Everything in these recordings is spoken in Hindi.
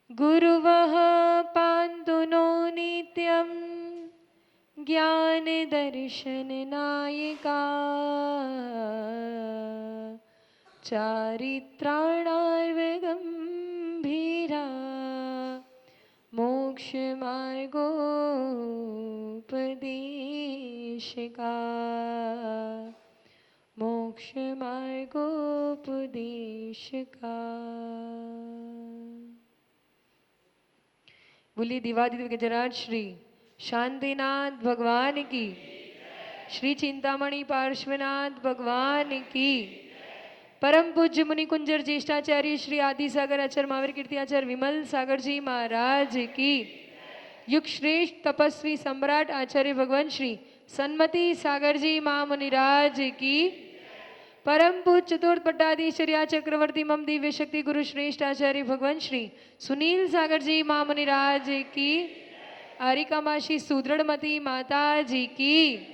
गुरुवः पान्तु नो नित्यं ज्ञानदर्शननायका चारित्राणार्वगम्भीरा मोक्षमार्गोपदेशिका मोक्षमार्गोपदेशिका। बोलिए दिवादित्य गजराज श्री शांतिनाथ भगवान की, श्री चिंतामणि पार्श्वनाथ भगवान की, परम पूज्य मुनि कुंजर ज्येष्ठाचार्य श्री आदि सागर आचार्य महावीर कीर्ति आचार्य विमल सागर जी महाराज की, युग श्रेष्ठ तपस्वी सम्राट आचार्य भगवान श्री सन्मति सागर जी महामुनिराज की, परम पूज्य चतुर्थ पट्टाधीश्वरिया चक्रवर्ती मम दिव्य शक्ति गुरु श्रेष्ठ आचार्य भगवान श्री सुनील सागर जी महामुनिराज की, हरिकामाशी सुदृढ़मती माता जी की।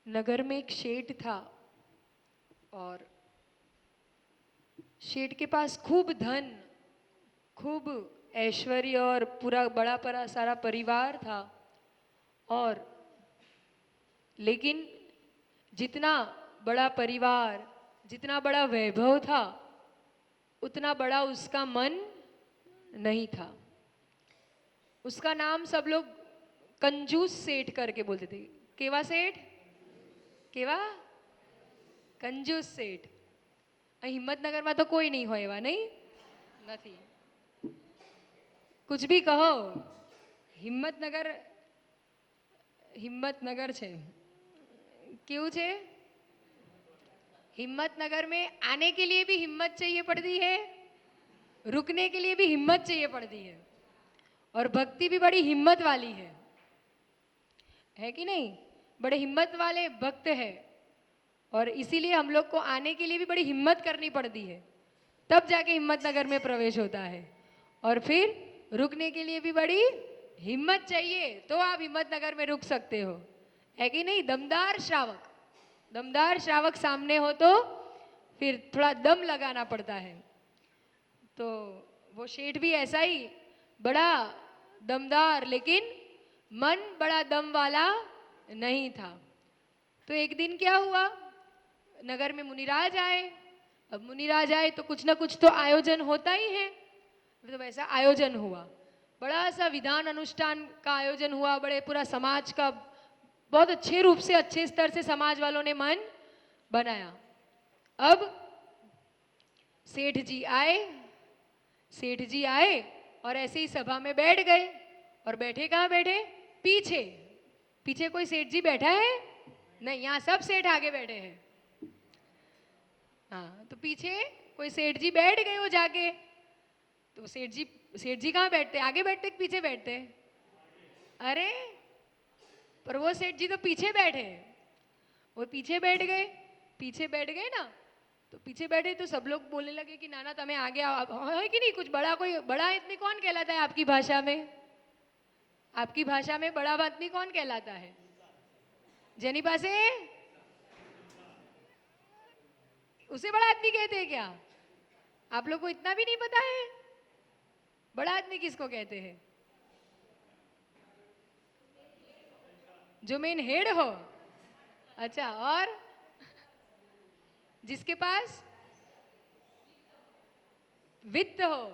नगर में एक शेठ था और शेठ के पास खूब धन, खूब ऐश्वर्य और पूरा बड़ा बड़ा सारा परिवार था। और लेकिन जितना बड़ा परिवार, जितना बड़ा वैभव था, उतना बड़ा उसका मन नहीं था। उसका नाम सब लोग कंजूस सेठ करके बोलते थे। केवा सेठ? केवा? कंजूस सेठ। हिम्मतनगर में तो कोई नहीं होएवा, नहीं नहीं कुछ भी कहो, हिम्मतनगर हिम्मतनगर छे। क्यों छे? हिम्मतनगर में आने के लिए भी हिम्मत चाहिए पड़ती है, रुकने के लिए भी हिम्मत चाहिए पड़ती है, और भक्ति भी बड़ी हिम्मत वाली है कि नहीं? बड़े हिम्मत वाले भक्त है, और इसीलिए हम लोग को आने के लिए भी बड़ी हिम्मत करनी पड़ती है, तब जाके हिम्मतनगर में प्रवेश होता है। और फिर रुकने के लिए भी बड़ी हिम्मत चाहिए, तो आप हिम्मतनगर में रुक सकते हो, है कि नहीं? दमदार श्रावक, दमदार श्रावक सामने हो तो फिर थोड़ा दम लगाना पड़ता है। तो वो शेठ भी ऐसा ही बड़ा दमदार, लेकिन मन बड़ा दम वाला नहीं था। तो एक दिन क्या हुआ, नगर में मुनिराज आए। अब मुनिराज आए तो कुछ ना कुछ तो आयोजन होता ही है। तो वैसा आयोजन हुआ, बड़ा सा विधान अनुष्ठान का आयोजन हुआ, बड़े पूरा समाज का बहुत अच्छे रूप से, अच्छे स्तर से समाज वालों ने मन बनाया। अब सेठ जी आए, सेठ जी आए और ऐसे ही सभा में बैठ गए। और बैठे कहाँ बैठे? पीछे। पीछे कोई सेठ जी बैठा है? नहीं, यहाँ सब सेठ आगे बैठे हैं। हाँ, तो पीछे कोई सेठ जी बैठ गए वो जाके। तो सेठ जी कहाँ बैठते? आगे बैठते कि पीछे बैठते? अरे पर वो सेठ जी तो पीछे बैठे, वो पीछे बैठ गए। पीछे बैठ गए ना, तो पीछे बैठे तो सब लोग बोलने लगे कि नाना तमें आगे आओ, है कि नहीं? कुछ बड़ा, कोई बड़ा आदमी कौन कहलाता है आपकी भाषा में? आपकी भाषा में बड़ा आदमी कौन कहलाता है? जेनी पासे उसे बड़ा आदमी कहते हैं क्या? आप लोग को इतना भी नहीं पता है? बड़ा आदमी किसको कहते हैं? जो मेन हेड हो। अच्छा, और जिसके पास वित्त हो।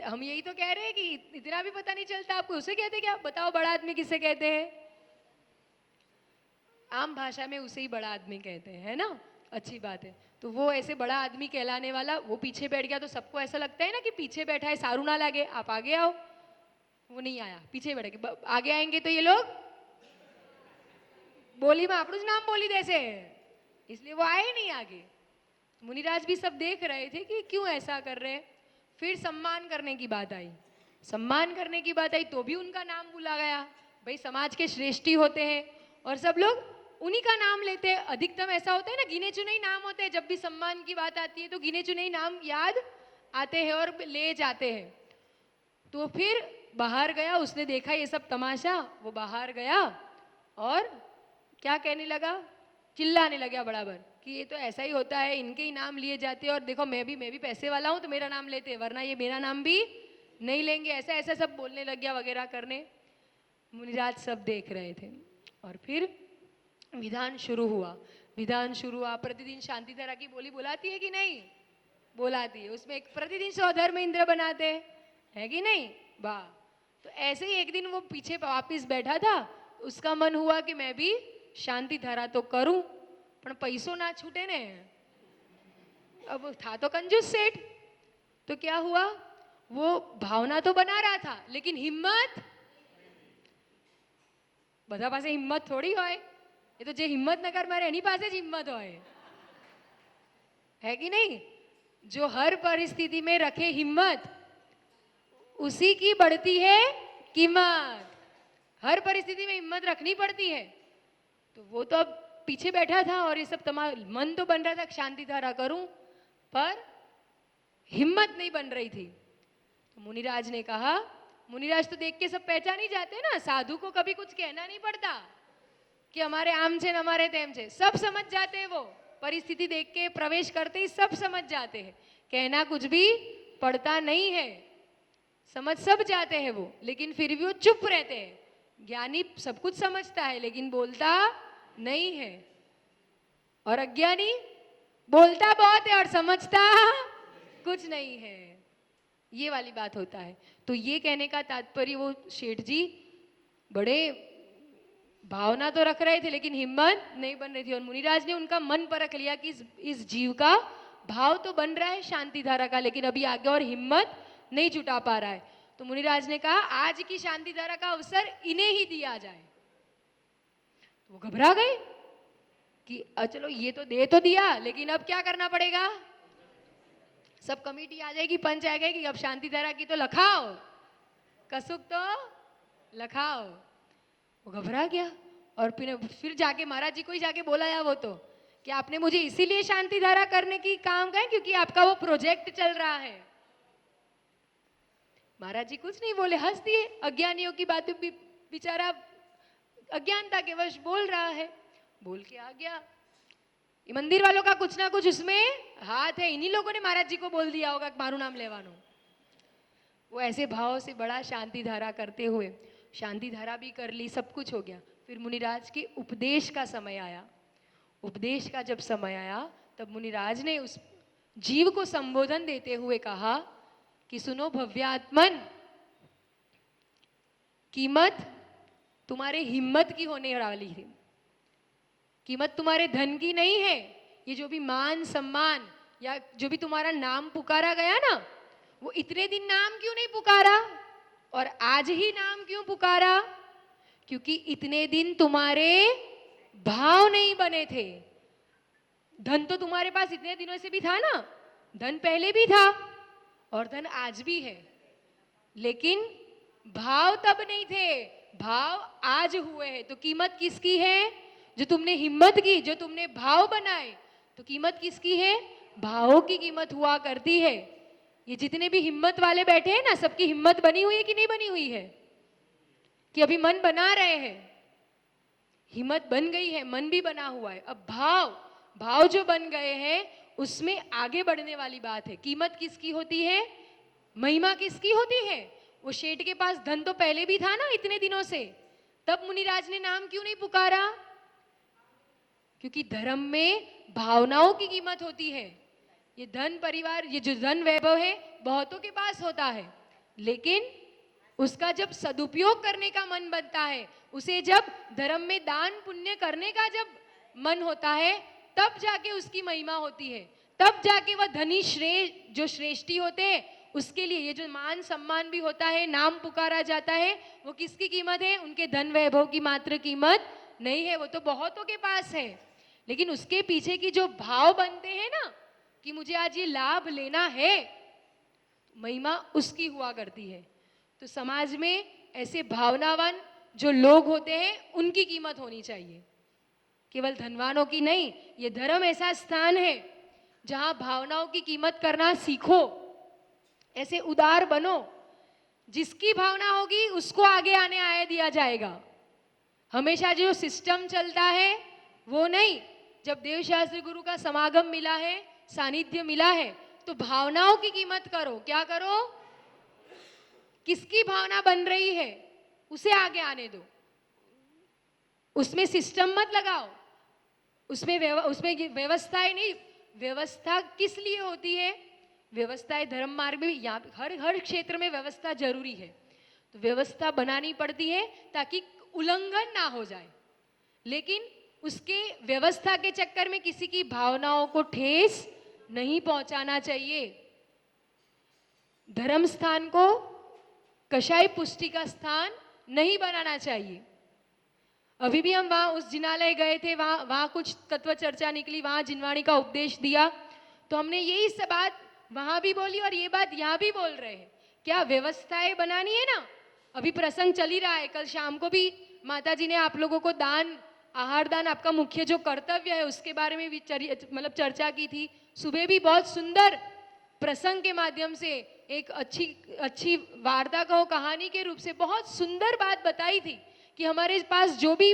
हम यही तो कह रहे हैं कि इतना भी पता नहीं चलता आपको, उसे कहते क्या? बताओ बड़ा आदमी किसे कहते हैं? आम भाषा में उसे ही बड़ा आदमी कहते हैं, है ना? अच्छी बात है। तो वो ऐसे बड़ा आदमी कहलाने वाला वो पीछे बैठ गया, तो सबको ऐसा लगता है ना कि पीछे बैठा है, सारू ना लगे, आप आगे आओ। वो नहीं आया, पीछे बैठ गए। आगे आएंगे तो ये लोग बोली में आपड़ू नाम बोली जैसे, इसलिए वो आए नहीं आगे। मुनिराज भी सब देख रहे थे कि क्यों ऐसा कर रहे हैं। फिर सम्मान करने की बात आई, सम्मान करने की बात आई तो भी उनका नाम बुला गया। भाई समाज के श्रेष्ठी होते हैं और सब लोग उन्हीं का नाम लेते हैं। अधिकतम ऐसा होता है ना, गिने चुने ही नाम होते हैं। जब भी सम्मान की बात आती है तो गिने चुने ही नाम याद आते हैं और ले जाते हैं। तो फिर बाहर गया, उसने देखा ये सब तमाशा, वो बाहर गया और क्या कहने लगा, चिल्लाने लगा बराबर कि ये तो ऐसा ही होता है, इनके ही नाम लिए जाते हैं, और देखो मैं भी पैसे वाला हूँ तो मेरा नाम लेते हैं, वरना ये मेरा नाम भी नहीं लेंगे, ऐसा ऐसा सब बोलने लग गया वगैरह करने। मुनिराज सब देख रहे थे और फिर विधान शुरू हुआ। विधान शुरू हुआ, प्रतिदिन शांति धारा की बोली बुलाती है कि नहीं, बुलाती है। उसमें एक प्रतिदिन स्वधर्म इंद्र बनाते है कि नहीं, वाह। तो ऐसे ही एक दिन वो पीछे वापिस बैठा था, उसका मन हुआ कि मैं भी शांति धारा तो करूं, पर पैसों ना छूटे ने। अब था तो कंजूस सेठ, तो क्या हुआ, वो भावना तो बना रहा था लेकिन हिम्मत, બધા પાસે હિંમત થોડી હોય, એ તો જે હિંમત ન કર મારે એની પાસે જ હિંમત હોય, है कि नहीं। जो हर परिस्थिति में रखे हिम्मत, उसी की बढ़ती है कीमत। हर परिस्थिति में हिम्मत रखनी पड़ती है। तो वो तो अब पीछे बैठा था और ये सब मन तो बन रहा था शांति धारा करूं, पर हिम्मत नहीं बन रही थी। तो मुनिराज ने कहा, मुनिराज तो देख के सब पहचान ही जाते ना, साधु को कभी कुछ कहना नहीं पड़ता कि हमारे आम छे न हमारे तेम छे, सब समझ जाते हैं। वो परिस्थिति देख के प्रवेश करते ही सब समझ जाते हैं, कहना कुछ भी पड़ता नहीं है, समझ सब जाते हैं वो, लेकिन फिर भी वो चुप रहते हैं। ज्ञानी सब कुछ समझता है लेकिन बोलता नहीं है, और अज्ञानी बोलता बहुत है और समझता कुछ नहीं है। ये वाली बात होता है। तो ये कहने का तात्पर्य, वो शेठ जी बड़े भावना तो रख रहे थे लेकिन हिम्मत नहीं बन रही थी, और मुनिराज ने उनका मन परख लिया कि इस जीव का भाव तो बन रहा है शांति धारा का, लेकिन अभी आगे और हिम्मत नहीं जुटा पा रहा है। तो मुनिराज ने कहा आज की शांति धारा का अवसर इन्हें ही दिया जाए। तो वो घबरा गए कि चलो ये तो दे तो दिया, लेकिन अब क्या करना पड़ेगा। सब कमेटी आ जाएगी, पंच आ जाएगी, अब शांति धारा की तो लखाओ, कसुक तो लखाओ। वो घबरा गया और फिर जाके महाराज जी को ही जाके बोला या वो तो कि आपने मुझे इसीलिए शांति धारा करने की काम कहा क्योंकि आपका वो प्रोजेक्ट चल रहा है। महाराज जी कुछ नहीं बोले, हंस दिए। अज्ञानियों की बातें बेचारा अज्ञानता के वश बोल रहा है, बोल के आ गया। ये मंदिर वालों का कुछ ना कुछ उसमें हाथ है, इन्हीं लोगों ने महाराज जी को बोल दिया होगा मारू नाम लेवानो। वो ऐसे भाव से बड़ा शांति धारा करते हुए शांति धारा भी कर ली, सब कुछ हो गया। फिर मुनिराज के उपदेश का समय आया। उपदेश का जब समय आया तब मुनिराज ने उस जीव को संबोधन देते हुए कहा कि सुनो भव्यात्मन, कीमत तुम्हारे हिम्मत की होने वाली है, कीमत तुम्हारे धन की नहीं है। ये जो भी मान सम्मान या जो भी तुम्हारा नाम पुकारा गया ना, वो इतने दिन नाम क्यों नहीं पुकारा और आज ही नाम क्यों पुकारा, क्योंकि इतने दिन तुम्हारे भाव नहीं बने थे। धन तो तुम्हारे पास इतने दिनों से भी था ना, धन पहले भी था और धन आज भी है, लेकिन भाव तब नहीं थे, भाव आज हुए हैं। तो कीमत किसकी है, जो तुमने हिम्मत की, जो तुमने भाव बनाए। तो कीमत किसकी है, भावों की कीमत हुआ करती है। ये जितने भी हिम्मत वाले बैठे हैं ना, सबकी हिम्मत बनी हुई है कि नहीं बनी हुई है, कि अभी मन बना रहे हैं। हिम्मत बन गई है, मन भी बना हुआ है। अब भाव जो बन गए हैं उसमें आगे बढ़ने वाली बात है। कीमत किसकी होती है, महिमा किसकी होती है। वो शेठ के पास धन तो पहले भी था ना इतने दिनों से, तब मुनिराज ने नाम क्यों नहीं पुकारा, क्योंकि धर्म में भावनाओं की कीमत होती है। ये धन परिवार, ये जो धन वैभव है बहुतों के पास होता है, लेकिन उसका जब सदुपयोग करने का मन बनता है, उसे जब धर्म में दान पुण्य करने का जब मन होता है, तब जाके उसकी महिमा होती है। तब जाके वह धनी जो श्रेष्ठी होते हैं उसके लिए ये जो मान सम्मान भी होता है, नाम पुकारा जाता है, वो किसकी कीमत है, उनके धन वैभव की मात्र कीमत नहीं है, वो तो बहुतों के पास है। लेकिन उसके पीछे की जो भाव बनते हैं ना कि मुझे आज ये लाभ लेना है, महिमा उसकी हुआ करती है। तो समाज में ऐसे भावनावान जो लोग होते हैं उनकी कीमत होनी चाहिए। केवल धनवानों की नहीं, ये धर्म ऐसा स्थान है जहां भावनाओं की कीमत करना सीखो, ऐसे उदार बनो। जिसकी भावना होगी उसको आगे आने आया दिया जाएगा। हमेशा जो सिस्टम चलता है वो नहीं। जब देवशास्त्री गुरु का समागम मिला है, सानिध्य मिला है, तो भावनाओं की कीमत करो। क्या करो? किसकी भावना बन रही है उसे आगे आने दो, उसमें सिस्टम मत लगाओ, उसमें व्यवस्थाएं नहीं। व्यवस्था किस लिए होती है? व्यवस्थाएं धर्म मार्ग में, यहाँ हर हर क्षेत्र में व्यवस्था जरूरी है। तो व्यवस्था बनानी पड़ती है ताकि उल्लंघन ना हो जाए, लेकिन उसके व्यवस्था के चक्कर में किसी की भावनाओं को ठेस नहीं पहुंचाना चाहिए। धर्म स्थान को कषाय पुष्टि का स्थान नहीं बनाना चाहिए। अभी भी हम वहां उस जिनालय गए थे, वहां कुछ तत्व चर्चा निकली, वहां जिनवाणी का उपदेश दिया, तो हमने यही सब बात वहां भी बोली और ये बात यहां भी बोल रहे हैं। क्या व्यवस्थाएं बनानी है ना। अभी प्रसंग चल ही रहा है, कल शाम को भी माता जी ने आप लोगों को दान, आहार दान आपका मुख्य जो कर्तव्य है उसके बारे में भी मतलब चर्चा की थी। सुबह भी बहुत सुंदर प्रसंग के माध्यम से एक अच्छी वार्ता कहो, कहानी के रूप से बहुत सुंदर बात बताई थी कि हमारे पास जो भी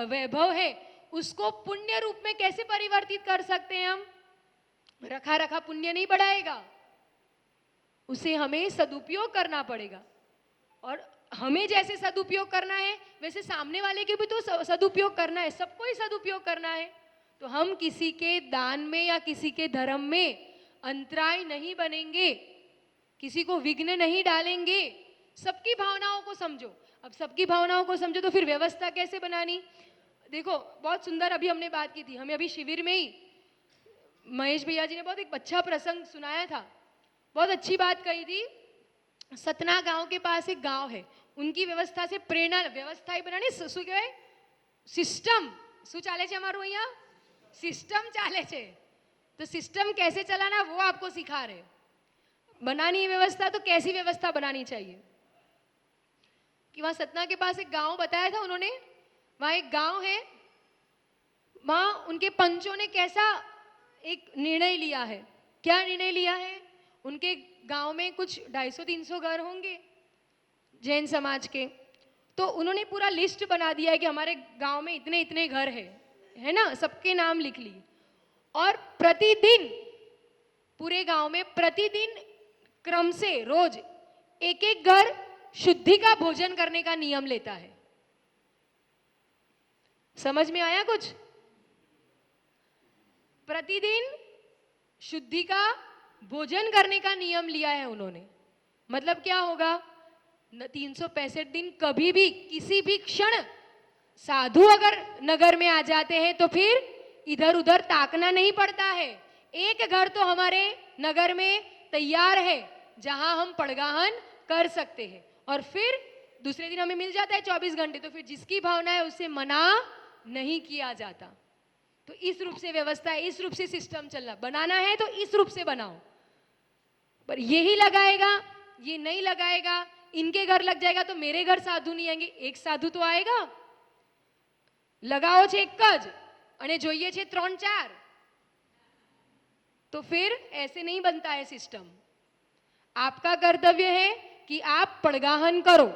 वैभव है उसको पुण्य रूप में कैसे परिवर्तित कर सकते हैं हम। रखा रखा पुण्य नहीं बढ़ाएगा, उसे हमें सदुपयोग करना पड़ेगा। और हमें जैसे सदुपयोग करना है वैसे सामने वाले के भी तो सदुपयोग करना है, सबको ही सदुपयोग करना है। तो हम किसी के दान में या किसी के धर्म में अंतराय नहीं बनेंगे, किसी को विघ्न नहीं डालेंगे। सबकी भावनाओं को समझो। अब सबकी भावनाओं को समझो तो फिर व्यवस्था कैसे बनानी। देखो बहुत सुंदर अभी हमने बात की थी, हमें अभी शिविर में ही महेश भैया जी ने बहुत एक अच्छा प्रसंग सुनाया था, बहुत अच्छी बात कही थी। सतना गांव के पास एक गांव है, उनकी व्यवस्था से प्रेरणा, व्यवस्था ही बनानी, શું કહેવાય સિસ્ટમ, શું ચાલે છે અમારું અહીંયા सिस्टम चाले छे। तो सिस्टम कैसे चलाना वो आपको सिखा रहे। बनानी है व्यवस्था तो कैसी व्यवस्था बनानी चाहिए। कि वहां सतना के पास एक गांव बताया था उन्होंने, वहां एक गांव है, वहां उनके पंचों ने कैसा एक निर्णय लिया है। क्या निर्णय लिया है? उनके गांव में कुछ 250-300 घर होंगे जैन समाज के, तो उन्होंने पूरा लिस्ट बना दिया है कि हमारे गांव में इतने इतने घर है ना, सबके नाम लिख लिए। और प्रतिदिन पूरे गांव में प्रतिदिन क्रम से रोज एक एक घर शुद्धि का भोजन करने का नियम लेता है। समझ में आया कुछ? प्रतिदिन शुद्धि का भोजन करने का नियम लिया है उन्होंने। मतलब क्या होगा, 365 दिन कभी भी किसी भी क्षण साधु अगर नगर में आ जाते हैं तो फिर इधर उधर ताकना नहीं पड़ता है। एक घर तो हमारे नगर में तैयार है जहां हम पड़गाहन कर सकते हैं, और फिर दूसरे दिन हमें मिल जाता है 24 घंटे, तो फिर जिसकी भावना है उसे मना नहीं किया जाता। तो इस रूप से व्यवस्था है, इस रूप से सिस्टम चलना। बनाना है तो इस रूप से बनाओ। पर यही लगाएगा, ये नहीं लगाएगा, इनके घर लग जाएगा तो मेरे घर साधु नहीं आएंगे। एक साधु तो आएगा। लगाओ छे एक ज અને જોઈએ છે 3-4, तो फिर ऐसे नहीं बनता है सिस्टम। आपका कर्तव्य है कि आप पड़गाहन करो।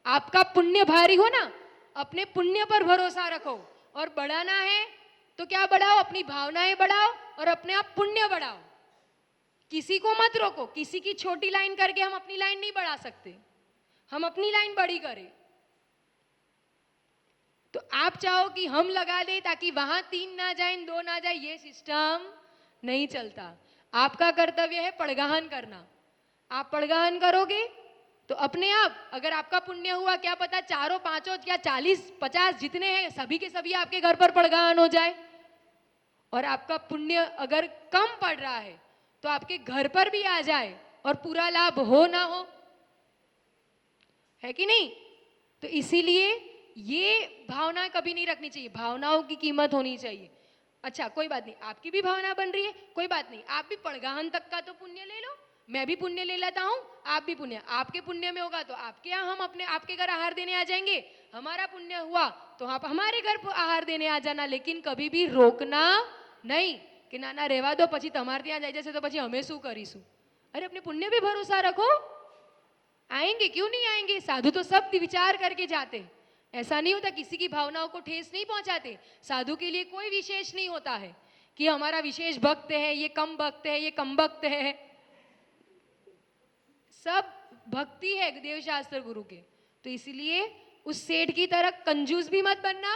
आपका पुण्य भारी हो ना, अपने पुण्य पर भरोसा रखो। और बढ़ाना है तो क्या बढ़ाओ, अपनी भावनाएं बढ़ाओ और अपने आप पुण्य बढ़ाओ। किसी को मत रोको। किसी की छोटी लाइन करके हम अपनी लाइन नहीं बढ़ा सकते, हम अपनी लाइन बड़ी करें। तो आप चाहो कि हम लगा दे ताकि वहां 3 ना जाए 2 ना जाए, ये सिस्टम नहीं चलता। आपका कर्तव्य है पड़गाहन करना। आप पड़गाहन करोगे तो अपने आप, अगर आपका पुण्य हुआ, क्या पता 4-5 या 40-50 जितने हैं सभी के सभी आपके घर पर पड़गाहन हो जाए। और आपका पुण्य अगर कम पड़ रहा है तो आपके घर पर भी आ जाए और पूरा लाभ हो ना हो, है कि नहीं। तो इसीलिए ये भावना कभी नहीं रखनी चाहिए। भावनाओं की कीमत होनी चाहिए। अच्छा कोई बात नहीं, आपकी भी भावना बन रही है, कोई बात नहीं, आप भी पड़गाहन तक का तो पुण्य ले लो, मैं भी पुण्य ले लेता हूं, आप भी पुण्य, आपके पुण्य में होगा तो आपके यहाँ हम अपने आपके घर आहार देने आ जाएंगे, हमारा पुण्य हुआ तो आप हमारे घर आहार देने आ जाना, लेकिन कभी भी रोकना नहीं कि ना ना रेवा दो પછી તમારે ત્યાં જાય જશે તો પછી અમે શું કરીશું. अरे अपने पुण्य पे भरोसा रखो, आएंगे क्यों नहीं आएंगे. साधु तो सब विचार करके जाते, ऐसा नहीं होता, किसी की भावनाओं को ठेस नहीं पहुंचाते. साधु के लिए कोई विशेष नहीं होता है कि हमारा विशेष भक्त है, ये कम भक्त है, ये कम भक्त है. सब भक्ति है देवशास्त्र गुरु के. तो इसलिए उस सेठ की तरह कंजूस भी मत बनना,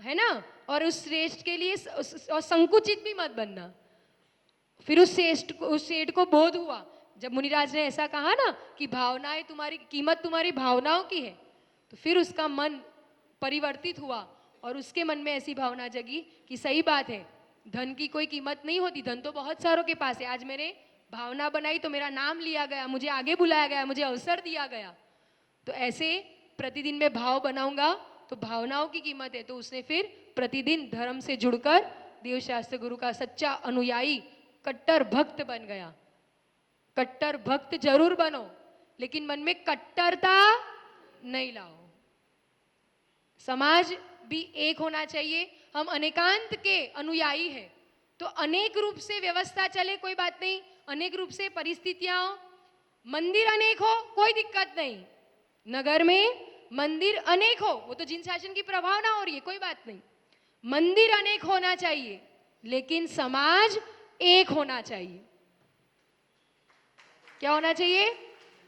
है ना, और उस श्रेष्ठ के लिए और संकुचित भी मत बनना. फिर उस सेठ को बोध हुआ जब मुनिराज ने ऐसा कहा ना कि भावनाएं तुम्हारी, कीमत तुम्हारी भावनाओं की है, तो फिर उसका मन परिवर्तित हुआ और उसके मन में ऐसी भावना जगी कि सही बात है, धन की कोई कीमत नहीं होती, धन तो बहुत सारों के पास है, आज मैंने भावना बनाई तो मेरा नाम लिया गया, मुझे आगे बुलाया गया, मुझे अवसर दिया गया, तो ऐसे प्रतिदिन मैं भाव बनाऊंगा तो भावनाओं की कीमत है. तो उसने फिर प्रतिदिन धर्म से जुड़कर देवशास्त्र गुरु का सच्चा अनुयायी कट्टर भक्त बन गया. कट्टर भक्त जरूर बनो, लेकिन मन में कट्टरता नहीं लाओ. समाज भी एक होना चाहिए. हम अनेकांत के अनुयायी हैं तो अनेक रूप से व्यवस्था चले, कोई बात नहीं, अनेक रूप से परिस्थितियां हो, मंदिर अनेक हो कोई दिक्कत नहीं, नगर में मंदिर अनेक हो, वो तो जिन शासन की प्रभाव ना हो रही है, कोई बात नहीं, मंदिर अनेक होना चाहिए, लेकिन समाज एक होना चाहिए. क्या होना चाहिए?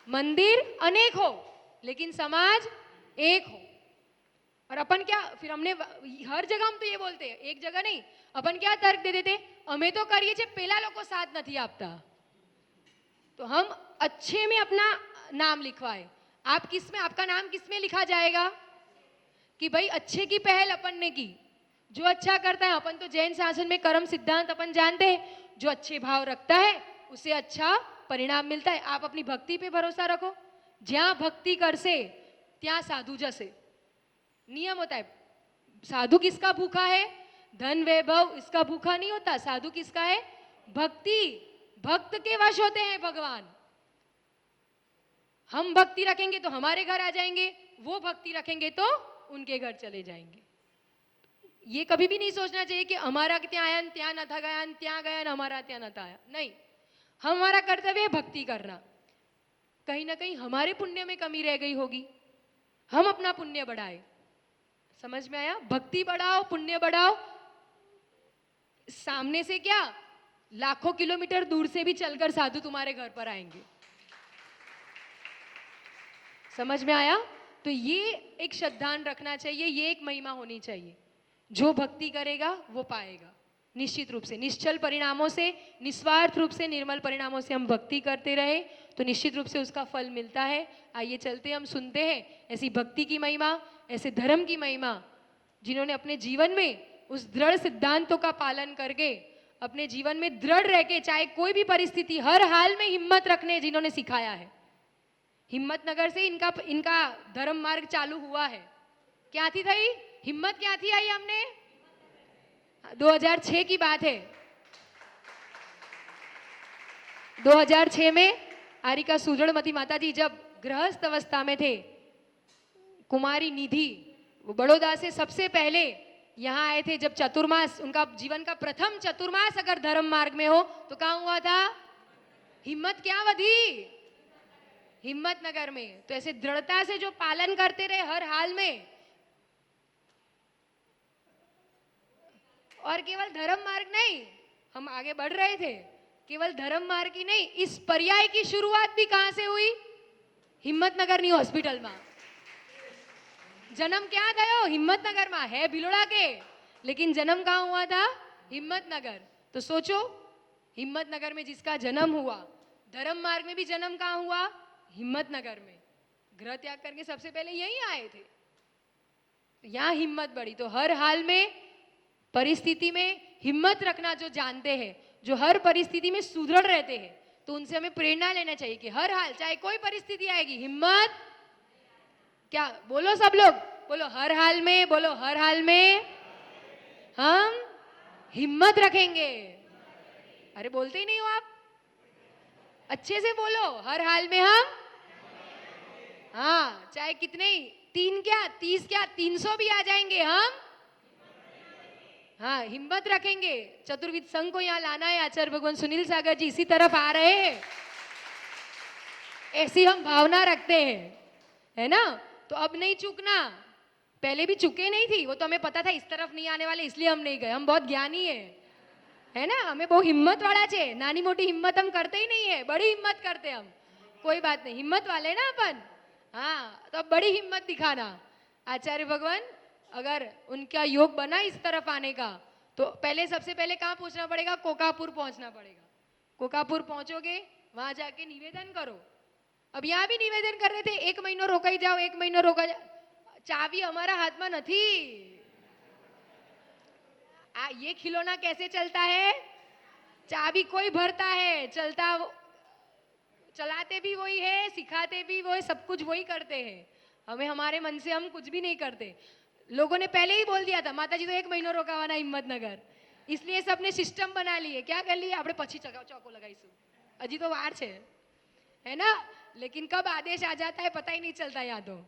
मंदिर अनेक हो लेकिन समाज एक हो. और अपन क्या, फिर हमने हर जगह हम तो ये बोलते हैं, एक जगह नहीं, अपन क्या तर्क दे देते, हमें तो करिए छे पेला लोको साथ नहीं आपता, तो हम अच्छे में अपना नाम लिखवाए. आप किस में, आपका नाम किस में लिखा जाएगा कि भाई अच्छे की पहल अपन ने की, जो अच्छा करता है. अपन तो जैन शासन में कर्म सिद्धांत अपन जानते हैं, जो अच्छे भाव रखता है उसे अच्छा परिणाम मिलता है. आप अपनी भक्ति पे भरोसा रखो, ज्यां भक्ति कर से ત્યાં साधु जसे. नियम होता है, साधु किसका भूखा है? धन वैभव इसका भूखा नहीं होता. साधु किसका है? भक्ति. भक्त के वश होते हैं भगवान. हम भक्ति रखेंगे तो हमारे घर आ जाएंगे, वो भक्ति रखेंगे तो उनके घर चले जाएंगे. ये कभी भी नहीं सोचना चाहिए कि हमारा ત્યાં आया ત્યાં न था गया, ત્યાં गया हमारा ત્યાં न था आया. नहीं, हमारा कर्तव्य है भक्ति करना. कहीं ना कहीं हमारे पुण्य में कमी रह गई होगी, हम अपना पुण्य बढ़ाए. समझ में आया? भक्ति बढ़ाओ, पुण्य बढ़ाओ. सामने से क्या, लाखों किलोमीटर दूर से भी चलकर साधु तुम्हारे घर पर आएंगे. समझ में आया? तो ये एक श्रद्धान रखना चाहिए, ये एक महिमा होनी चाहिए. जो भक्ति करेगा वो पाएगा निश्चित रूप से. निश्चल परिणामों से, निस्वार्थ रूप से, निर्मल परिणामों से हम भक्ति करते रहे तो निश्चित रूप से उसका फल मिलता है. आइए चलते हम सुनते हैं ऐसी भक्ति की महिमा, ऐसे धर्म की महिमा, जिन्होंने अपने जीवन में उस दृढ़ सिद्धांतों का पालन करके अपने जीवन में दृढ़ रह के, चाहे कोई भी परिस्थिति, हर हाल में हिम्मत रखने जिन्होंने सिखाया है. हिम्मतनगर से इनका धर्म मार्ग चालू हुआ है. क्या थी थई हिम्मत, क्या थी आई हमने 2006 की बात है. 2006 में आरिका सुजड़मती माता जी जब गृहस्थ अवस्था में थे, कुमारी निधि वो बड़ौदा से सबसे पहले यहाँ आए थे. जब चतुर्मास, उनका जीवन का प्रथम चतुर्मास अगर धर्म मार्ग में हो तो कहाँ हुआ था? हिम्मत क्या वधी? हिम्मतनगर में. तो ऐसे दृढ़ता से जो पालन करते रहे हर हाल में, और केवल धर्म मार्ग नहीं, हम आगे बढ़ रहे थे, केवल धर्म मार्ग ही नहीं, इस पर्याय की शुरुआत भी कहां से हुई? हिम्मतनगर न्यू हॉस्पिटल में. जन्म क्या थयो? हिम्मतनगर में है, भिलोड़ा के, लेकिन जन्म कहां हुआ था? हिम्मतनगर. तो सोचो, हिम्मतनगर में जिसका जन्म हुआ, धर्म मार्ग में भी जन्म कहां हुआ? हिम्मतनगर में. गृह त्याग करके सबसे पहले यही आए थे. यहां हिम्मत बढ़ी. तो हर हाल में, परिस्थिति में हिम्मत रखना जो जानते हैं, जो हर परिस्थिति में सुदृढ़ रहते हैं, तो उनसे हमें प्रेरणा लेना चाहिए कि हर हाल, चाहे कोई परिस्थिति आएगी, हिम्मत. क्या बोलो सब लोग, बोलो हर हाल में, बोलो हर हाल में हम हिम्मत रखेंगे. अरे बोलते ही नहीं हो आप. अच्छे से बोलो, हर हाल में हम, हाँ, चाहे कितने ही, 3 क्या 30 क्या 300 भी आ जाएंगे हम, हाँ, हिम्मत रखेंगे। चतुर्विद संघ को यहाँ लाना है। आचार्य भगवान सुनील सागर जी इसी तरफ आ रहे हैं, ऐसी हम भावना रखते हैं, है ना। तो अब नहीं चूकना, पहले भी चुके नहीं थी, वो तो हमें पता था इस तरफ नहीं आने वाले, इसलिए हम नहीं गए। हम बहुत ज्ञानी है ना, हमें बहुत हिम्मत वाला छे। नानी मोटी हिम्मत हम करते ही नहीं है, बड़ी हिम्मत करते हम। कोई बात नहीं, हिम्मत वाले ना अपन, हाँ, तो अब बड़ी हिम्मत दिखाना। आचार्य भगवान अगर उनका योग बना इस तरफ आने का, तो पहले सबसे पहले कहाँ पहुंचना पड़ेगा? कोकापुर पहुंचना पड़ेगा। कोकापुर पहुंचोगे, वहां जाके निवेदन करो। अब यहाँ भी निवेदन कर रहे थे, 1 महीनो रोकाई जाओ, 1 महीनो रोका जाओ। चावी हमारा हाथ में नहीं। ये खिलौना कैसे चलता है? चाबी कोई भरता है, चलाते भी वही है, सिखाते भी वही, सब कुछ वही करते हैं। हमें हमारे मन से हम कुछ भी नहीं करते। लोगों ने पहले ही बोल दिया था, माता जी तो 1 महीनो रोकावाना हिम्मतनगर, इसलिए सबने सिस्टम बना लिए। क्या कर लिए? આપણે પછી ચોકો लगाईશું, हजी तो वार है ना। लेकिन कब आदेश आ जाता है पता ही नहीं चलता। यहाँ तो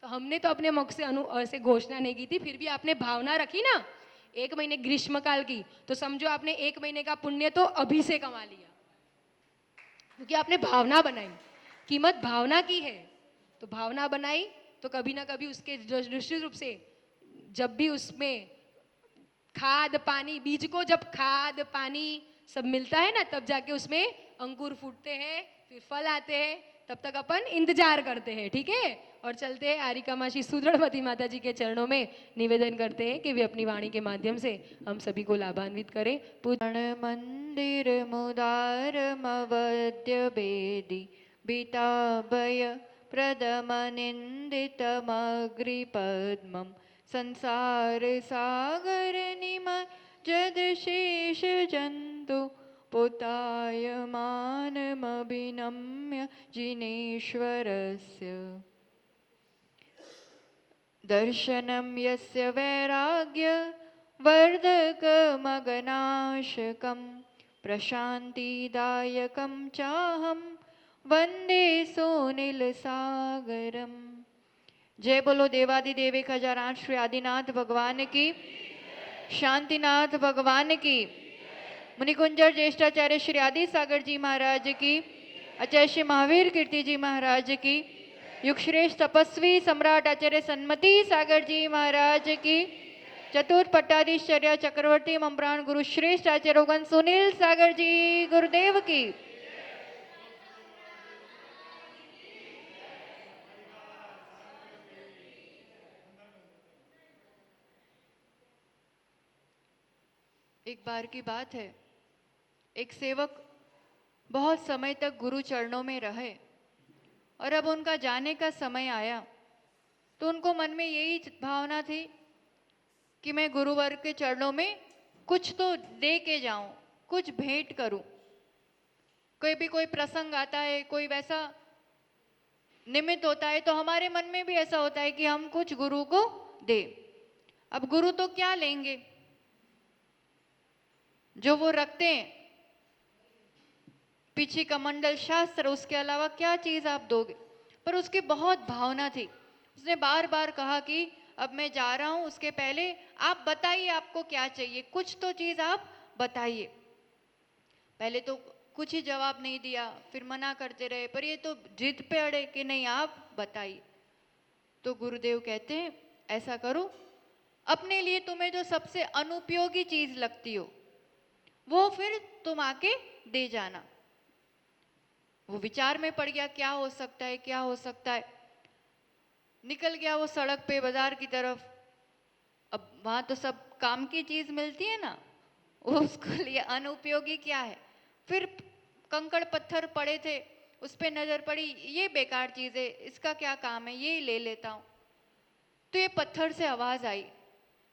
हमने तो अपने मुख से घोषणा नहीं की थी, फिर भी आपने भावना रखी ना 1 महीने ग्रीष्मकाल की, तो समझो आपने 1 महीने का पुण्य तो अभी से कमा लिया, क्योंकि आपने भावना बनाई। कीमत भावना की है, तो भावना बनाई तो कभी ना कभी उसके निश्चित रूप से, जब भी उसमें खाद पानी, बीज को जब खाद पानी सब मिलता है ना, तब जाके उसमें अंकुर फूटते हैं, फिर फल आते हैं। तब तक अपन इंतजार करते हैं, ठीक है। और चलते हैं आरिका मासी सुदृढ़मती माता जी के चरणों में निवेदन करते हैं कि वे अपनी वाणी के माध्यम से हम सभी को लाभान्वित करें। मंदिर मुदार मवद्य बेदी बीताभय प्रदमनिन्दितमग्रिपद्मं संसार सागर निमज्जद शेष जन्तु पुतायमानमभिनम्य जिनेश्वरस्य दर्शनं यस्य वैराग्य वर्धकमगनाशकं प्रशान्तिदायकं चाहं वन्दे सोनिलसागरम्। जय बोलो देवादिदेव 1008 श्री आदिनाथ भगवान की, शांतिनाथ भगवान की, मुनिकुंजर ज्येष्ठाचार्य श्री आदि सागर जी महाराज की, आचार्य श्री महावीर कीर्ति जी महाराज की, युगश्रेष्ठ तपस्वी सम्राट आचार्य सन्मति सागर जी महाराज की, चतुर्थ पट्टाधीश्चर्य चक्रवर्ती मम्प्राण गुरु श्रेष्ठ आचार्य रोगन सुनील सागर जी गुरुदेव की। एक बार की बात है, एक सेवक बहुत समय तक गुरु चरणों में रहे और अब उनका जाने का समय आया, तो उनको मन में यही भावना थी कि मैं गुरुवर के चरणों में कुछ तो दे के जाऊं, कुछ भेंट करूं। कोई भी कोई प्रसंग आता है, कोई वैसा निमित्त होता है, तो हमारे मन में भी ऐसा होता है कि हम कुछ गुरु को दे। अब गुरु तो क्या लेंगे, जो वो रखते हैं पीछे कमंडल शास्त्र, उसके अलावा क्या चीज आप दोगे। पर उसकी बहुत भावना थी, उसने बार बार कहा कि अब मैं जा रहा हूं, उसके पहले आप बताइए आपको क्या चाहिए, कुछ तो चीज आप बताइए। पहले तो कुछ ही जवाब नहीं दिया, फिर मना करते रहे, पर ये तो जिद पे अड़े कि नहीं आप बताइए। तो गुरुदेव कहते हैं ऐसा करो, अपने लिए तुम्हें जो सबसे अनुपयोगी चीज लगती हो वो फिर तुम आके दे जाना। वो विचार में पड़ गया, क्या हो सकता है, क्या हो सकता है। निकल गया वो सड़क पे बाजार की तरफ। अब वहां तो सब काम की चीज मिलती है ना, वो उसके लिए अनुपयोगी क्या है। फिर कंकड़ पत्थर पड़े थे, उस पे नजर पड़ी, ये बेकार चीज है, इसका क्या काम है, ये ले लेता हूं। तो ये पत्थर से आवाज आई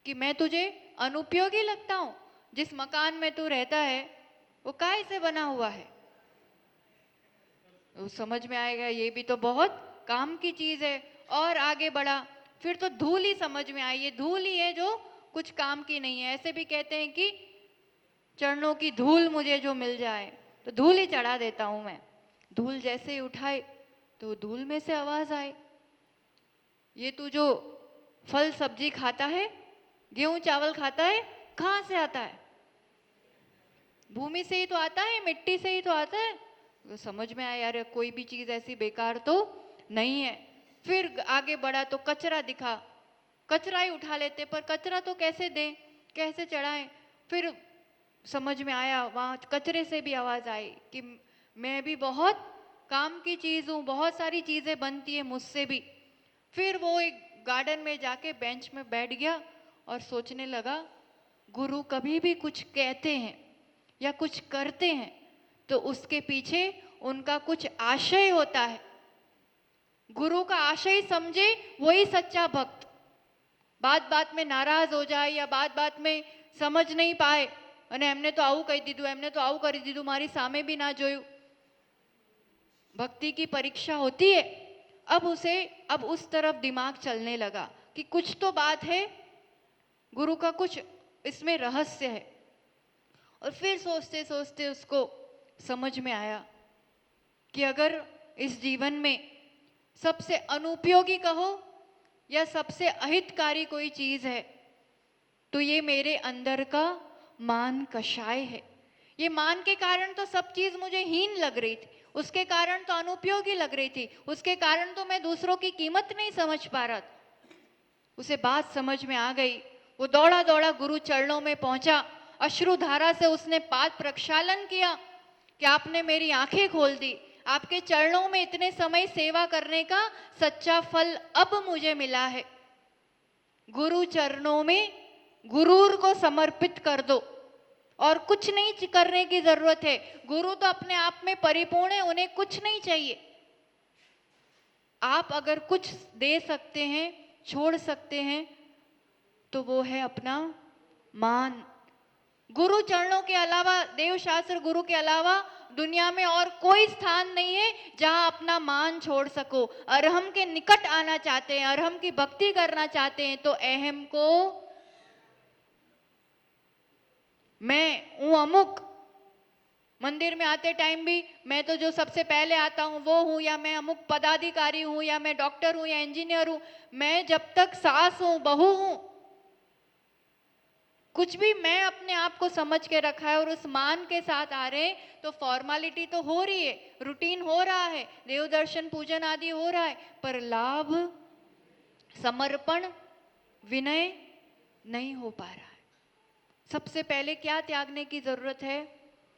कि मैं तुझे अनुपयोगी लगता हूं, जिस मकान में तू रहता है वो काय से बना हुआ है। वो समझ में आएगा ये भी तो बहुत काम की चीज है। और आगे बढ़ा, फिर तो धूल ही समझ में आई, ये धूल ही है जो कुछ काम की नहीं है। ऐसे भी कहते हैं कि चरणों की धूल मुझे जो मिल जाए तो धूल ही चढ़ा देता हूं मैं। धूल जैसे ही उठाए तो धूल में से आवाज आई, ये तू जो फल सब्जी खाता है, गेहूं चावल खाता है, कहाँ से आता है? भूमि से ही तो आता है, मिट्टी से ही तो आता है। तो समझ में आया यार कोई भी चीज ऐसी बेकार तो नहीं है। फिर आगे बढ़ा तो कचरा दिखा, कचरा ही उठा लेते, पर कचरा तो कैसे दें, कैसे चढ़ाएं? फिर समझ में आया वहां कचरे से भी आवाज आई कि मैं भी बहुत काम की चीज हूँ, बहुत सारी चीजें बनती है मुझसे भी। फिर वो एक गार्डन में जाके बेंच में बैठ गया और सोचने लगा, गुरु कभी भी कुछ कहते हैं या कुछ करते हैं तो उसके पीछे उनका कुछ आशय होता है। गुरु का आशय समझे वही सच्चा भक्त। बात बात में नाराज हो जाए या बात बात में समझ नहीं पाए, અને એમને તો આવું કહી દીધું, એમને તો આવું કરી દીધું, મારી સામે भी ना જોયું। भक्ति की परीक्षा होती है। अब उस तरफ दिमाग चलने लगा कि कुछ तो बात है, गुरु का कुछ इसमें रहस्य है। और फिर सोचते सोचते उसको समझ में आया कि अगर इस जीवन में सबसे अनुपयोगी कहो या सबसे अहितकारी कोई चीज है तो ये मेरे अंदर का मान कषाय है। ये मान के कारण तो सब चीज मुझे हीन लग रही थी, उसके कारण तो अनुपयोगी लग रही थी, उसके कारण तो मैं दूसरों की कीमत नहीं समझ पा रहा था। उसे बात समझ में आ गई। वो दौड़ा दौड़ा गुरु चरणों में पहुंचा, अश्रुधारा से उसने पाद प्रक्षालन किया कि आपने मेरी आंखें खोल दी, आपके चरणों में इतने समय सेवा करने का सच्चा फल अब मुझे मिला है। गुरु चरणों में गुरूर को समर्पित कर दो और कुछ नहीं करने की जरूरत है। गुरु तो अपने आप में परिपूर्ण है, उन्हें कुछ नहीं चाहिए। आप अगर कुछ दे सकते हैं, छोड़ सकते हैं तो वो है अपना मान। गुरु चरणों के अलावा, देव शास्त्र गुरु के अलावा दुनिया में और कोई स्थान नहीं है जहां अपना मान छोड़ सको। अरहम के निकट आना चाहते हैं, अरहम की भक्ति करना चाहते हैं तो अहम को, मैं हूं अमुक, मंदिर में आते टाइम भी मैं तो जो सबसे पहले आता हूं वो हूं, या मैं अमुक पदाधिकारी हूं, या मैं डॉक्टर हूं, या इंजीनियर हूं। मैं जब तक सास हूं, बहू हूं, कुछ भी मैं अपने आप को समझ के रखा है और उस मान के साथ आ रहे हैं तो फॉर्मेलिटी तो हो रही है, रूटीन हो रहा है, देव दर्शन पूजन आदि हो रहा है, पर लाभ, समर्पण, विनय नहीं हो पा रहा है। सबसे पहले क्या त्यागने की जरूरत है,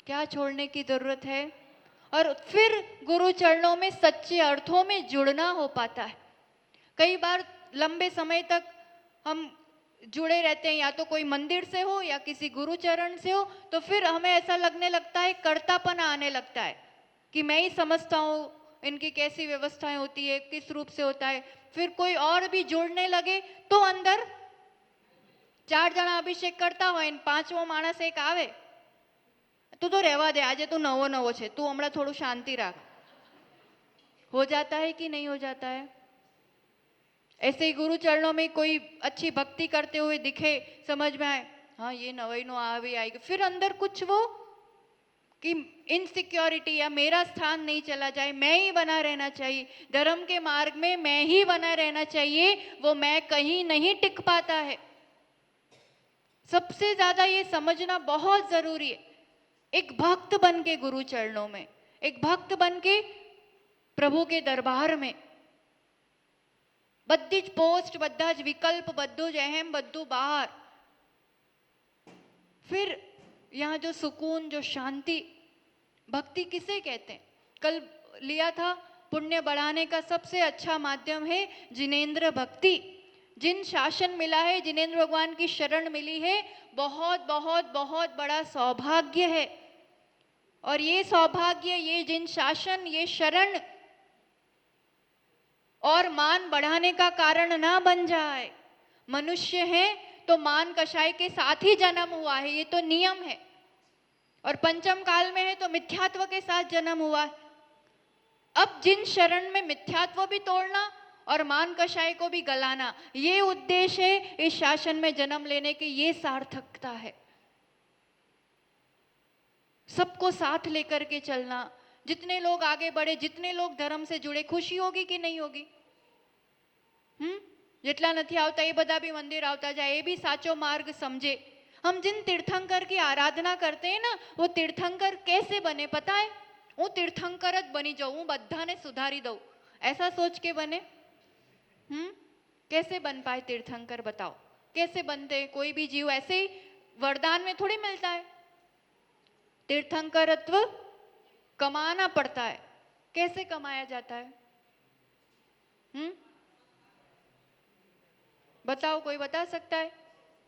क्या छोड़ने की जरूरत है, और फिर गुरु चरणों में सच्चे अर्थों में जुड़ना हो पाता है। कई बार लंबे समय तक हम जुड़े रहते हैं, या तो कोई मंदिर से हो या किसी गुरु चरण से हो, तो फिर हमें ऐसा लगने लगता है, कर्तापन आने लगता है कि मैं ही समझता हूँ इनकी कैसी व्यवस्थाएं होती है, किस रूप से होता है। फिर कोई और भी जुड़ने लगे तो अंदर 4 जણા अभिषेक करता હોય, 5મો માણસ એક આવે, તું તો રહેવા દે, આજે તું નવો નવો છે, તું હમણાં થોડું શાंति राख। हो जाता है कि नहीं हो जाता है? ऐसे ही गुरु चरणों में कोई अच्छी भक्ति करते हुए दिखे, समझ में आए, हाँ ये नवैनो आवी आएगी, फिर अंदर कुछ वो कि इनसिक्योरिटी या मेरा स्थान नहीं चला जाए, मैं ही बना रहना चाहिए, धर्म के मार्ग में मैं ही बना रहना चाहिए, वो मैं कहीं नहीं टिक पाता है। सबसे ज्यादा ये समझना बहुत जरूरी है। एक भक्त बन के गुरु चरणों में, एक भक्त बन के प्रभु के दरबार में बद्दी ज पोस्ट, बद्दा ज विकल्प, बद्दू ज अहम, बद्दू बाहर। फिर यहाँ जो सुकून, जो शांति, भक्ति किसे कहते हैं? कल लिया था, पुण्य बढ़ाने का सबसे अच्छा माध्यम है जिनेंद्र भक्ति। जिन शासन मिला है, जिनेंद्र भगवान की शरण मिली है, बहुत बहुत बहुत बड़ा सौभाग्य है। और ये सौभाग्य, ये जिन शासन, ये शरण और मान बढ़ाने का कारण ना बन जाए। मनुष्य है तो मान कषाय के साथ ही जन्म हुआ है, ये तो नियम है। और पंचम काल में है तो मिथ्यात्व के साथ जन्म हुआ है। अब जिन शरण में मिथ्यात्व भी तोड़ना और मान कषाय को भी गलाना, ये उद्देश्य है इस शासन में जन्म लेने की, ये सार्थकता है। सबको साथ लेकर के चलना, जितने लोग आगे बढ़े, जितने लोग धर्म से जुड़े, खुशी होगी कि नहीं होगी? જેટલા નથી આવતા એ બધા બી મંદિર આવતા જાય, એ બી સાચો માર્ગ સમજે. हम जिन तीर्थंकर की आराधना करते हैं ना, वो तीर्थंकर कैसे बने पता है? હું तीर्थंकर જ બની જાઉં, હું બધાને સુધારી દઉં, ऐसा सोच के बने. कैसे बन पाए तीर्थंकर बताओ, कैसे बनते? कोई भी जीव ऐसे ही वरदान में थोड़ी मिलता है. तीर्थंकरत्व कमाना पड़ता है. कैसे कमाया जाता है? बताओ, कोई बता सकता है?